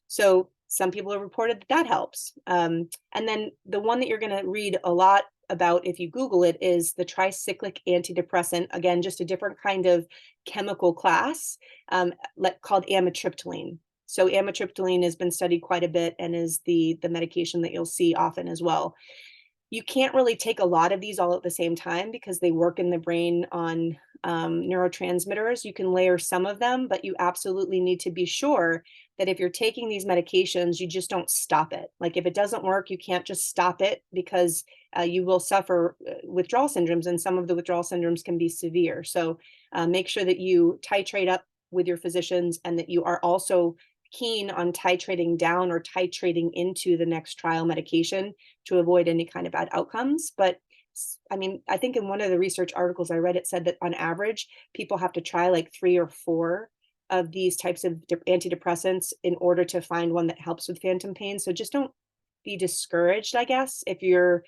So some people have reported that helps. And then the one that you're going to read a lot about if you Google it is the tricyclic antidepressant. Again, just a different kind of chemical class called amitriptyline. So amitriptyline has been studied quite a bit and is the medication that you'll see often as well. You can't really take a lot of these all at the same time because they work in the brain on neurotransmitters. You can layer some of them, but you absolutely need to be sure that if you're taking these medications, you just don't stop it. Like if it doesn't work, you can't just stop it, because you will suffer withdrawal syndromes, and some of the withdrawal syndromes can be severe. So make sure that you titrate up with your physicians, and that you are also keen on titrating down or titrating into the next trial medication to avoid any kind of bad outcomes. But I mean, I think in one of the research articles I read, it said that on average, people have to try like 3 or 4 of these types of antidepressants in order to find one that helps with phantom pain. So just don't be discouraged, I guess, if you're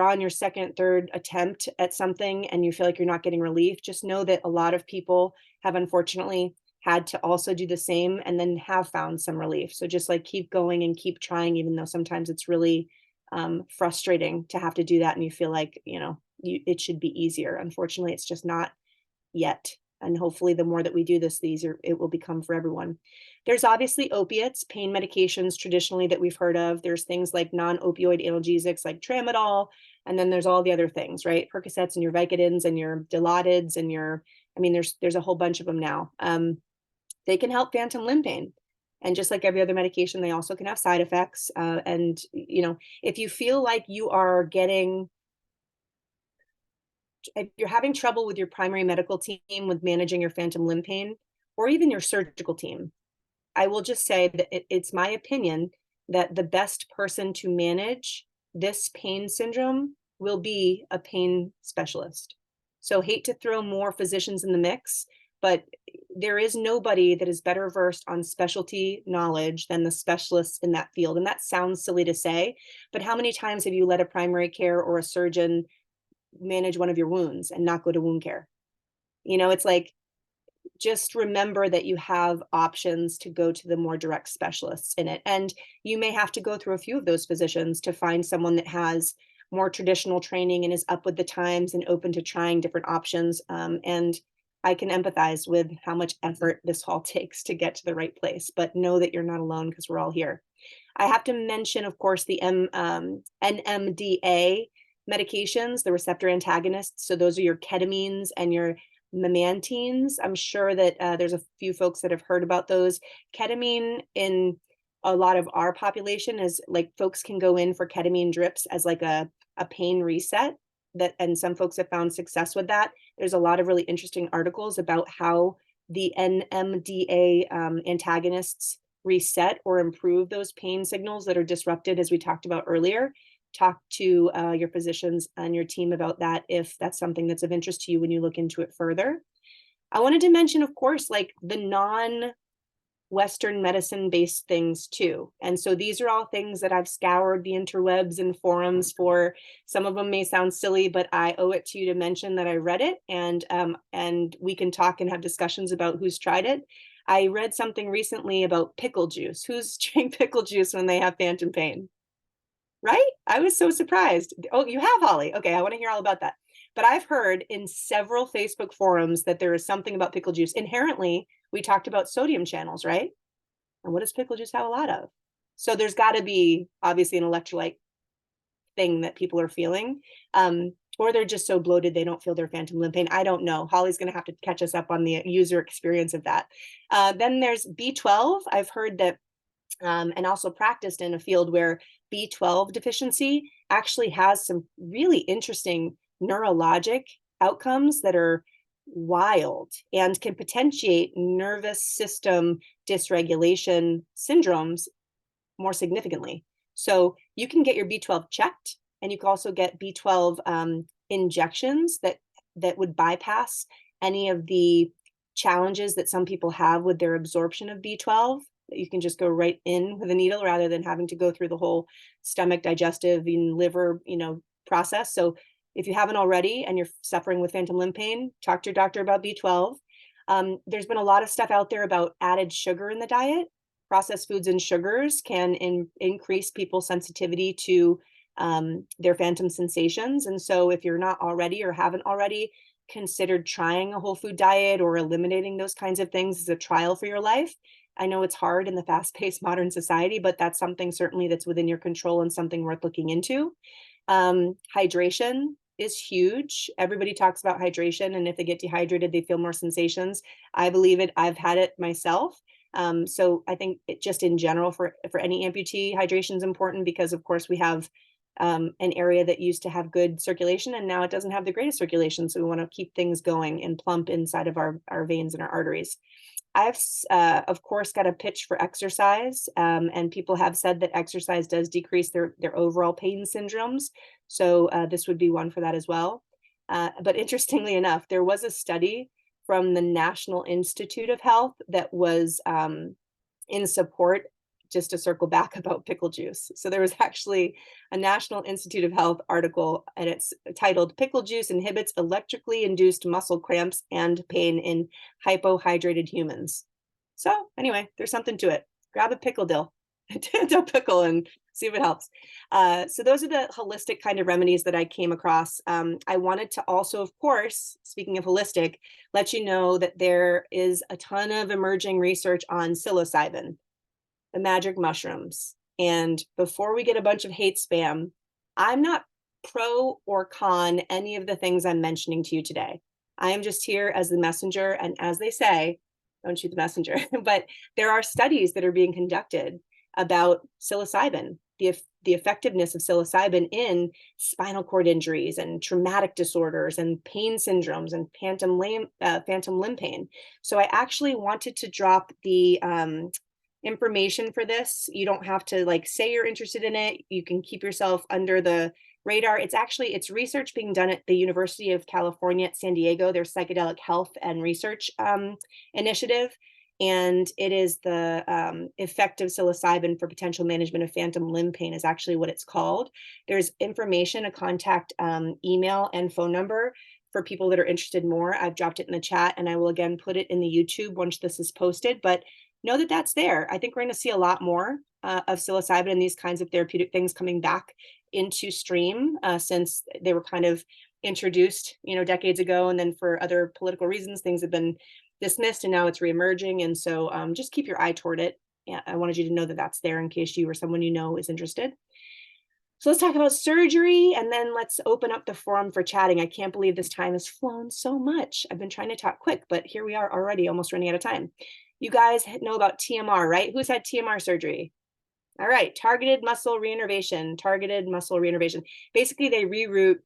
on your second, third attempt at something and you feel like you're not getting relief. Just know that a lot of people have unfortunately had to also do the same and then have found some relief. So just like keep going and keep trying, even though sometimes it's really frustrating to have to do that and you feel like, it should be easier. Unfortunately, it's just not yet. And hopefully the more that we do this, it will become for everyone. There's obviously opiates, pain medications traditionally that we've heard of. There's things like non-opioid analgesics like tramadol. And then there's all the other things, right? Percocets and your Vicodins and your Dilaudids and there's a whole bunch of them now. They can help phantom limb pain. And just like every other medication, they also can have side effects. And if you feel like if you're having trouble with your primary medical team with managing your phantom limb pain, or even your surgical team, I will just say that it's my opinion that the best person to manage this pain syndrome will be a pain specialist. So hate to throw more physicians in the mix, but there is nobody that is better versed on specialty knowledge than the specialists in that field. And that sounds silly to say, but how many times have you let a primary care or a surgeon manage one of your wounds and not go to wound care? It's like, just remember that you have options to go to the more direct specialists in it. And you may have to go through a few of those physicians to find someone that has more traditional training and is up with the times and open to trying different options. And I can empathize with how much effort this all takes to get to the right place, but know that you're not alone because we're all here. I have to mention, of course, the NMDA medications, the receptor antagonists. So those are your ketamines and your memantines. I'm sure that there's a few folks that have heard about those. Ketamine in a lot of our population is like folks can go in for ketamine drips as like a pain reset, and some folks have found success with that. There's a lot of really interesting articles about how the NMDA antagonists reset or improve those pain signals that are disrupted, as we talked about earlier. Talk to your physicians and your team about that if that's something that's of interest to you when you look into it further. I wanted to mention, of course, like the non-Western medicine-based things too. And so these are all things that I've scoured the interwebs and forums for. Some of them may sound silly, but I owe it to you to mention that I read it, and we can talk and have discussions about who's tried it. I read something recently about pickle juice. Who's drank pickle juice when they have phantom pain? Right? I was so surprised. Oh, you have, Holly. Okay, I want to hear all about that. But I've heard in several Facebook forums that there is something about pickle juice. Inherently, we talked about sodium channels, right? And what does pickle juice have a lot of? So there's got to be obviously an electrolyte thing that people are feeling. Or they're just so bloated they don't feel their phantom limb pain. I don't know. Holly's going to have to catch us up on the user experience of that. Then there's B12. I've heard that, and also practiced in a field where B12 deficiency actually has some really interesting neurologic outcomes that are wild and can potentiate nervous system dysregulation syndromes more significantly. So you can get your B12 checked, and you can also get B12 injections that would bypass any of the challenges that some people have with their absorption of B12. You can just go right in with a needle rather than having to go through the whole stomach, digestive, and liver, process. So if you haven't already and you're suffering with phantom limb pain, talk to your doctor about B12. There's been a lot of stuff out there about added sugar in the diet. Processed foods and sugars can increase people's sensitivity to their phantom sensations. And so if you're not already or haven't already considered trying a whole food diet or eliminating those kinds of things as a trial for your life, I know it's hard in the fast-paced modern society, but that's something certainly that's within your control and something worth looking into. Hydration is huge. Everybody talks about hydration, and if they get dehydrated, they feel more sensations. I believe it. I've had it myself. So I think it just in general for any amputee, hydration is important because of course we have an area that used to have good circulation and now it doesn't have the greatest circulation. So we want to keep things going and plump inside of our veins and our arteries. I've, of course, got a pitch for exercise, and people have said that exercise does decrease their overall pain syndromes. So this would be one for that as well. But interestingly enough, there was a study from the National Institute of Health that was in support, just to circle back about pickle juice. So there was actually a National Institute of Health article, and it's titled "Pickle Juice Inhibits Electrically Induced Muscle Cramps and Pain in Hypohydrated Humans." So anyway, there's something to it. Grab a pickle dill, dill pickle, and see if it helps. So those are the holistic kind of remedies that I came across. I wanted to also, of course, speaking of holistic, let you know that there is a ton of emerging research on psilocybin, the magic mushrooms. And before we get a bunch of hate spam, I'm not pro or con any of the things I'm mentioning to you today. I am just here as the messenger, and as they say, don't shoot the messenger, but there are studies that are being conducted about psilocybin, the effectiveness of psilocybin in spinal cord injuries and traumatic disorders and pain syndromes and phantom limb pain. So I actually wanted to drop the information for this. You don't have to say you're interested in it. You can keep yourself under the radar. It's research being done at the University of California at San Diego, their psychedelic health and research initiative. And it is the effect of psilocybin for potential management of phantom limb pain is actually what it's called. There's information, a contact email and phone number for people that are interested more. I've dropped it in the chat, and I will again put it in the YouTube once this is posted, but know that that's there. I think we're going to see a lot more of psilocybin and these kinds of therapeutic things coming back into stream since they were kind of introduced, decades ago. And then for other political reasons, things have been dismissed and now it's reemerging. And so just keep your eye toward it. Yeah, I wanted you to know that that's there in case you or someone you know is interested. So let's talk about surgery, and then let's open up the forum for chatting. I can't believe this time has flown so much. I've been trying to talk quick, but here we are already almost running out of time. You guys know about TMR, right? Who's had TMR surgery? All right, targeted muscle reinnervation. Basically, they reroute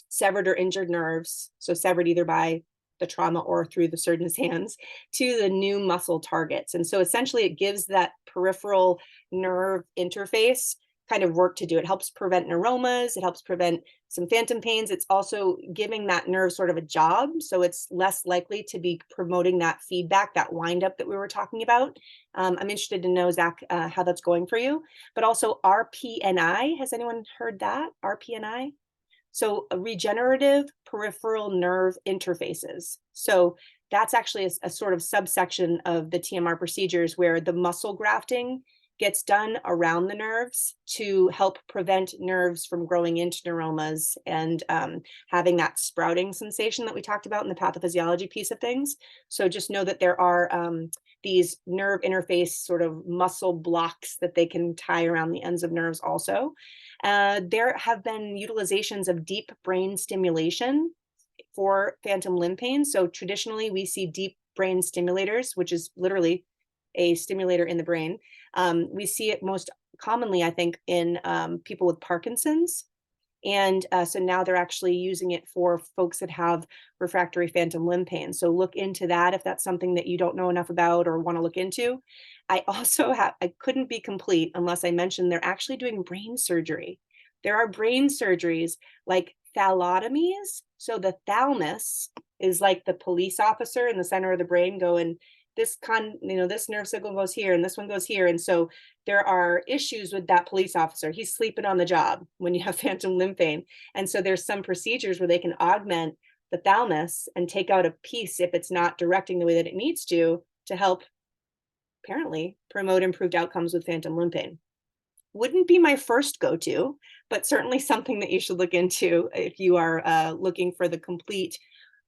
severed or injured nerves, so severed either by the trauma or through the surgeon's hands, to the new muscle targets. And so essentially it gives that peripheral nerve interface kind of work to do. It helps prevent neuromas, it helps prevent some phantom pains. It's also giving that nerve sort of a job, so it's less likely to be promoting that feedback, that wind up that we were talking about. I'm interested to know, Zach, how that's going for you. But also RPNI, has anyone heard that? RPNI? So regenerative peripheral nerve interfaces. So that's actually a sort of subsection of the TMR procedures where the muscle grafting gets done around the nerves to help prevent nerves from growing into neuromas and having that sprouting sensation that we talked about in the pathophysiology piece of things. So just know that there are these nerve interface sort of muscle blocks that they can tie around the ends of nerves also. There have been utilizations of deep brain stimulation for phantom limb pain. So traditionally we see deep brain stimulators, which is literally a stimulator in the brain. We see it most commonly, I think, in people with Parkinson's. And so now they're actually using it for folks that have refractory phantom limb pain. So look into that if that's something that you don't know enough about or want to look into. I also I couldn't be complete unless I mentioned they're actually doing brain surgery. There are brain surgeries like thalatomies. So the thalamus is like the police officer in the center of the brain going, this this nerve signal goes here and this one goes here. And so there are issues with that police officer. He's sleeping on the job when you have phantom limb pain. And so there's some procedures where they can augment the thalamus and take out a piece if it's not directing the way that it needs to help apparently promote improved outcomes with phantom limb pain. Wouldn't be my first go-to, but certainly something that you should look into if you are looking for the complete,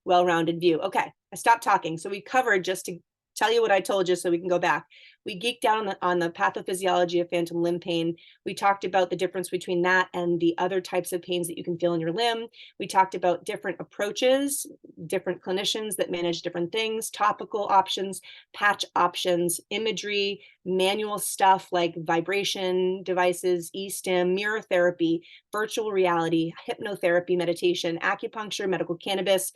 well-rounded view. Okay, I stopped talking. So we covered, just to tell you what I told you so we can go back. We geeked out on the pathophysiology of phantom limb pain. We talked about the difference between that and the other types of pains that you can feel in your limb. We talked about different approaches, different clinicians that manage different things, topical options, patch options, imagery, manual stuff like vibration devices, e-stim, mirror therapy, virtual reality, hypnotherapy, meditation, acupuncture, medical cannabis,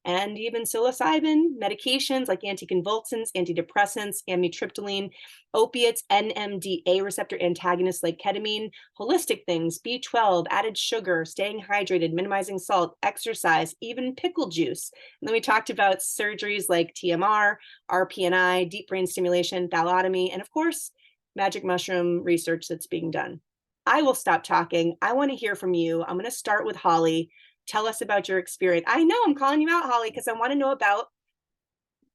and even psilocybin, medications like anticonvulsants, antidepressants, amitriptyline, opiates, NMDA receptor antagonists like ketamine, holistic things, B12, added sugar, staying hydrated, minimizing salt, exercise, even pickle juice. And then we talked about surgeries like TMR, RPNI, deep brain stimulation, thalatomy, and of course, magic mushroom research that's being done. I will stop talking. I want to hear from you. I'm going to start with Holly. Tell us about your experience. I know I'm calling you out, Holly, because I want to know about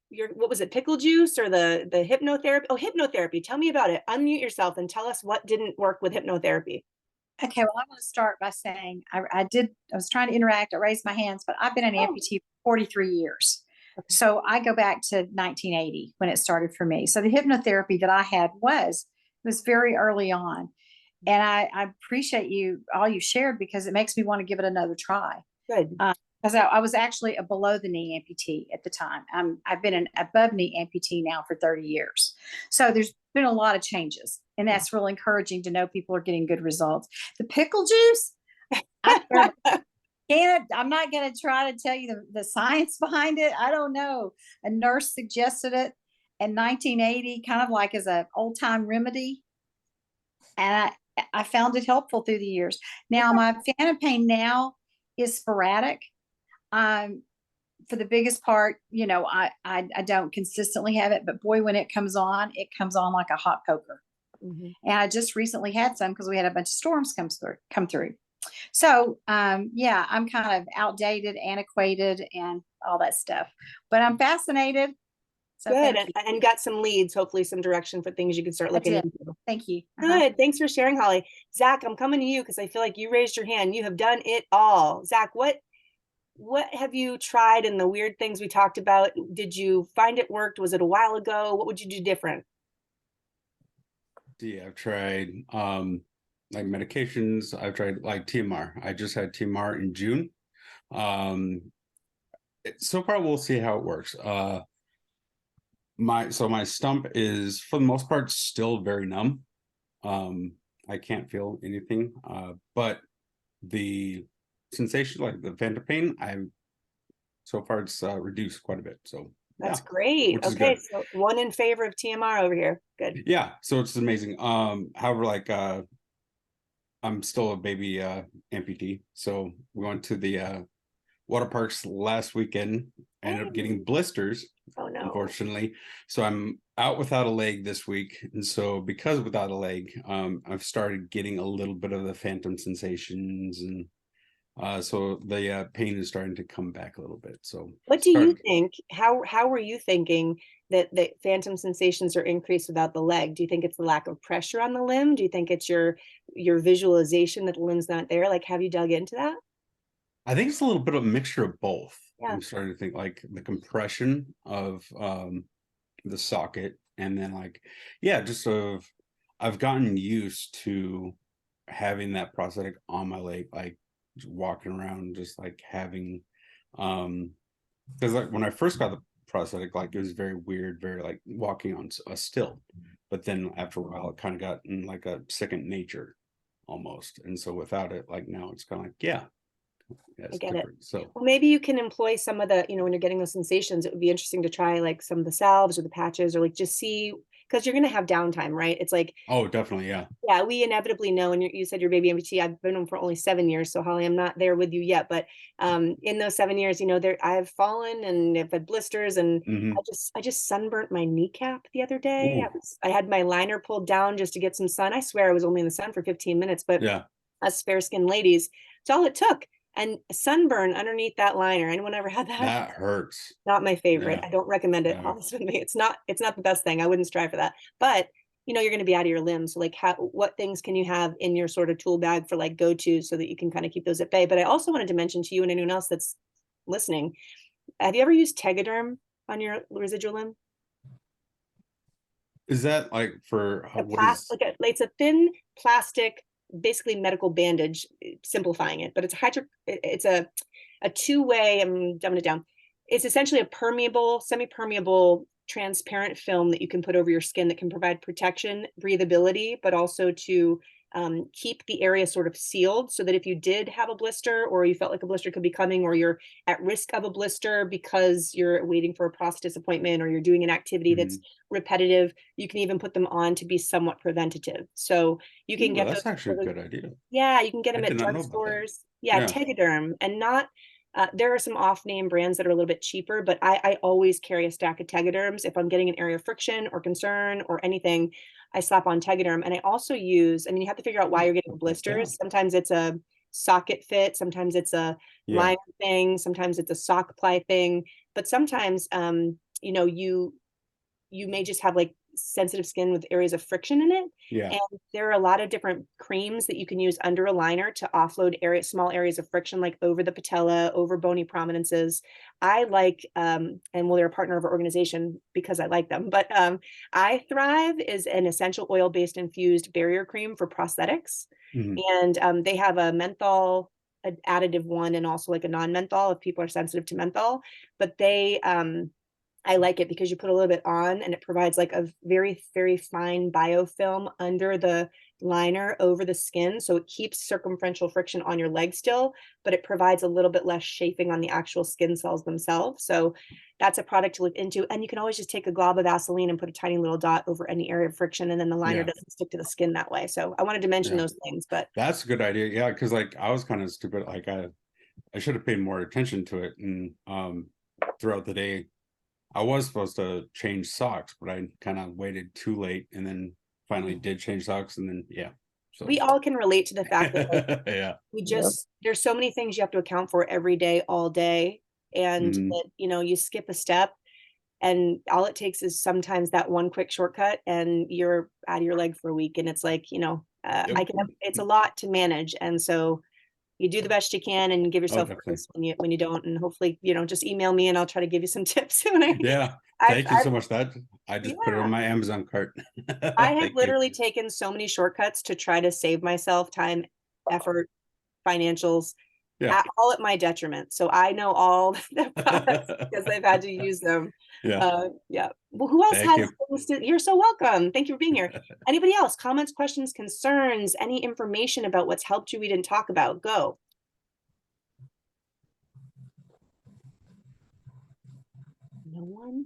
your, what was it, pickle juice or the hypnotherapy? Oh, hypnotherapy. Tell me about it. Unmute yourself and tell us what didn't work with hypnotherapy. Okay, well, I'm going to start by saying I was trying to interact. I raised my hands, but I've been an amputee for 43 years. Okay. So I go back to 1980 when it started for me. So the hypnotherapy that I had was very early on. And I appreciate all you shared, because it makes me want to give it another try. Good. Because I was actually a below the knee amputee at the time. I've been an above knee amputee now for 30 years. So there's been a lot of changes, and that's really encouraging to know people are getting good results. The pickle juice, I'm not going to try to tell you the science behind it. I don't know. A nurse suggested it in 1980, kind of like as an old time remedy. And I found it helpful through the years. Now, my phantom pain now is sporadic. For the biggest part, I don't consistently have it, but boy, when it comes on like a hot poker. Mm-hmm. And I just recently had some because we had a bunch of storms come through. So, yeah, I'm kind of outdated, antiquated, and all that stuff, but I'm fascinated. So good. And got some leads, hopefully some direction for things you can start looking into. Thank you. Good. Thanks for sharing, Holly. Zach, I'm coming to you because I feel like you raised your hand. You have done it all. Zach, what have you tried and the weird things we talked about? Did you find it worked? Was it a while ago? What would you do different? Yeah, I've tried like medications. I've tried like TMR. I just had TMR in June. So far we'll see how it works. My stump is for the most part still very numb. I can't feel anything, but the sensation, like the phantom pain, so far it's reduced quite a bit. So that's great. Okay, so one in favor of TMR over here. Good. Yeah, so it's amazing. However, like I'm still a baby amputee, so we went to the water parks last weekend. Ended up getting blisters. Oh no! Unfortunately, so I'm out without a leg this week, and so because without a leg, I've started getting a little bit of the phantom sensations and So the pain is starting to come back a little bit. So What do you start. think? How were you thinking that phantom sensations are increased without the leg? Do you think it's the lack of pressure on the limb? Do you think it's your visualization that the limb's not there? Like, have you dug into that? I think it's a little bit of a mixture of both. Yeah. I'm starting to think like the compression of the socket, and then like, yeah, just of I've gotten used to having that prosthetic on my leg, like just walking around, just like having because like when I first got the prosthetic, like it was very weird, very like walking on a still. But then after a while, it kind of got in like a second nature almost. And so without it, like now it's kind of like, yeah, I it's get it. different. So Well, maybe you can employ some of the, when you're getting those sensations, it would be interesting to try like some of the salves or the patches or like just see, because you're going to have downtime, right? It's like, oh, definitely, yeah. yeah, we inevitably know, and you said your baby amputee. I've been on for only 7 years, so Holly, I'm not there with you yet. But in those 7 years, there I've fallen and I've had blisters, and Hmm. I just sunburnt my kneecap the other day. Ooh, I had my liner pulled down just to get some sun. I swear I was only in the sun for 15 minutes, but yeah, us fair skinned ladies, it's all it took. And sunburn underneath that liner. Anyone ever had that? that hurts. Not my favorite. Yeah, I don't recommend it, yeah. honest with me. It's not the best thing. I wouldn't strive for that. But you're going to be out of your limbs. So like what things can you have in your sort of tool bag for like go-to so that you can kind of keep those at bay? But I also wanted to mention to you and anyone else that's listening, have you ever used Tegaderm on your residual limb? Is that like for A what plastic, is? it's a thin plastic, basically medical bandage, simplifying it, but it's a two-way, I'm dumbing it down. It's essentially a permeable, semi-permeable, transparent film that you can put over your skin that can provide protection, breathability, but also to keep the area sort of sealed so that if you did have a blister or you felt like a blister could be coming or you're at risk of a blister because you're waiting for a prosthetist appointment or you're doing an activity that's Mhm. repetitive, you can even put them on to be somewhat preventative. So you can Ooh, get those. that's actually a good idea. Yeah, you can get I them did at not know about that. drugstores. Yeah, Yeah. Tegaderm, and not. There are some off-name brands that are a little bit cheaper, but I always carry a stack of Tegaderms if I'm getting an area of friction or concern or anything. I slap on Tegaderm, and I also use. I mean, you have to figure out why you're getting Yeah. blisters. Sometimes it's a socket fit, sometimes it's a Yeah. liner thing, sometimes it's a sock ply thing, but sometimes, you may just have like sensitive skin with areas of friction in it. Yeah. And there are a lot of different creams that you can use under a liner to offload small areas of friction, like over the patella, over bony prominences. I like, and well, they're a partner of our organization because I like them, but I Thrive is an essential oil-based infused barrier cream for prosthetics. Mhm. And they have a menthol additive one and also like a non-menthol if people are sensitive to menthol. But I like it because you put a little bit on and it provides like a very, very fine biofilm under the liner over the skin. So it keeps circumferential friction on your leg still, but it provides a little bit less chafing on the actual skin cells themselves. So that's a product to look into. And you can always just take a glob of Vaseline and put a tiny little dot over any area of friction, and then the liner Yeah. doesn't stick to the skin that way. So I wanted to mention Yeah. those things, but That's a good idea. Yeah, because like I was kind of stupid. Like I should have paid more attention to it. And throughout the day, I was supposed to change socks, but I kind of waited too late and then finally did change socks. And then yeah. So we all can relate to the fact that like yeah. there's so many things you have to account for every day, all day. And Mhm. that, you skip a step and all it takes is sometimes that one quick shortcut and you're out of your leg for a week. And it's like, Yep. it's a lot to manage. And so you do the best you can and give Oh, yourself definitely. grace when you don't. And hopefully, just email me and I'll try to give you some tips when Yeah. Thank you I've so much. That I just put it on yeah. my Amazon cart. I have Thank you. literally taken so many shortcuts to try to save myself time, effort, financials, Yeah. all at my detriment. So I know all the products because I've had to use them. Yeah. Yeah. Well, who else Thank has you. things you're so welcome. Thank you for being here. Anybody else? Comments, questions, concerns, any information about what's helped you we didn't talk about? Go. No one?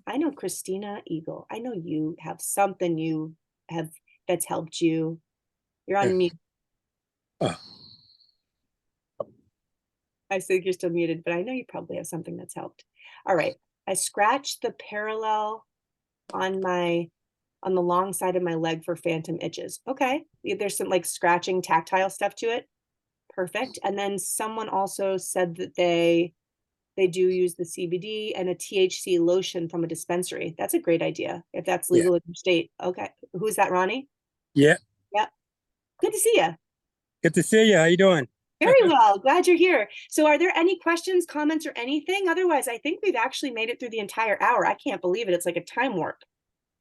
I know Christina Eagle. I know you have something you have that's helped you. You're on mute. I think you're still muted, but I know you probably have something that's helped. All right. I scratched the parallel on the long side of my leg for phantom itches. Okay. There's some like scratching tactile stuff to it. Perfect. And then someone also said that they do use the CBD and a THC lotion from a dispensary. That's a great idea if that's Yeah. legal in your state. Okay. Who's that, Ronnie? Yeah. Yep. Good to see you. Good to see you. How you doing? Very well. Glad you're here. So are there any questions, comments, or anything? Otherwise, I think we've actually made it through the entire hour. I can't believe it. It's like a time warp.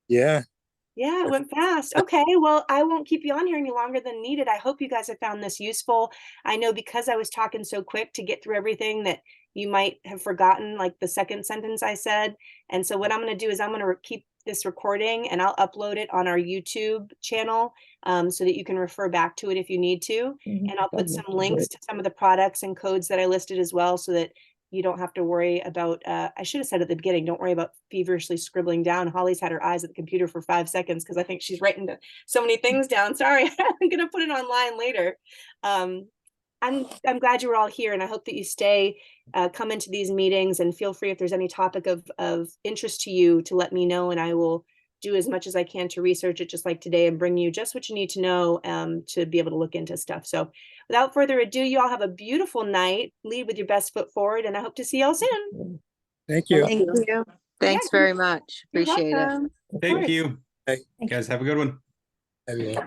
Yeah. Yeah, it went fast. Okay, well, I won't keep you on here any longer than needed. I hope you guys have found this useful. I know because I was talking so quick to get through everything that you might have forgotten like the second sentence I said. And so what I'm going to do is I'm going to keep this recording and I'll upload it on our YouTube channel so that you can refer back to it if you need to. And I'll put some links to some of the products and codes that I listed as well so that you don't have to worry about, I should have said at the beginning, don't worry about feverishly scribbling down. Holly's had her eyes at the computer for 5 seconds because I think she's writing so many things down. Sorry, I'm going to put it online later. I'm glad you were all here and I hope that you stay, come into these meetings and feel free if there's any topic of interest to you to let me know and I will do as much as I can to research it just like today and bring you just what you need to know to be able to look into stuff. So without further ado, you all have a beautiful night. Lead with your best foot forward and I hope to see you all soon. Thank you. Thank you. Thanks very much. You're Appreciate it. welcome. Of Thank course. you. Hey. Guys, have a good one. Have you-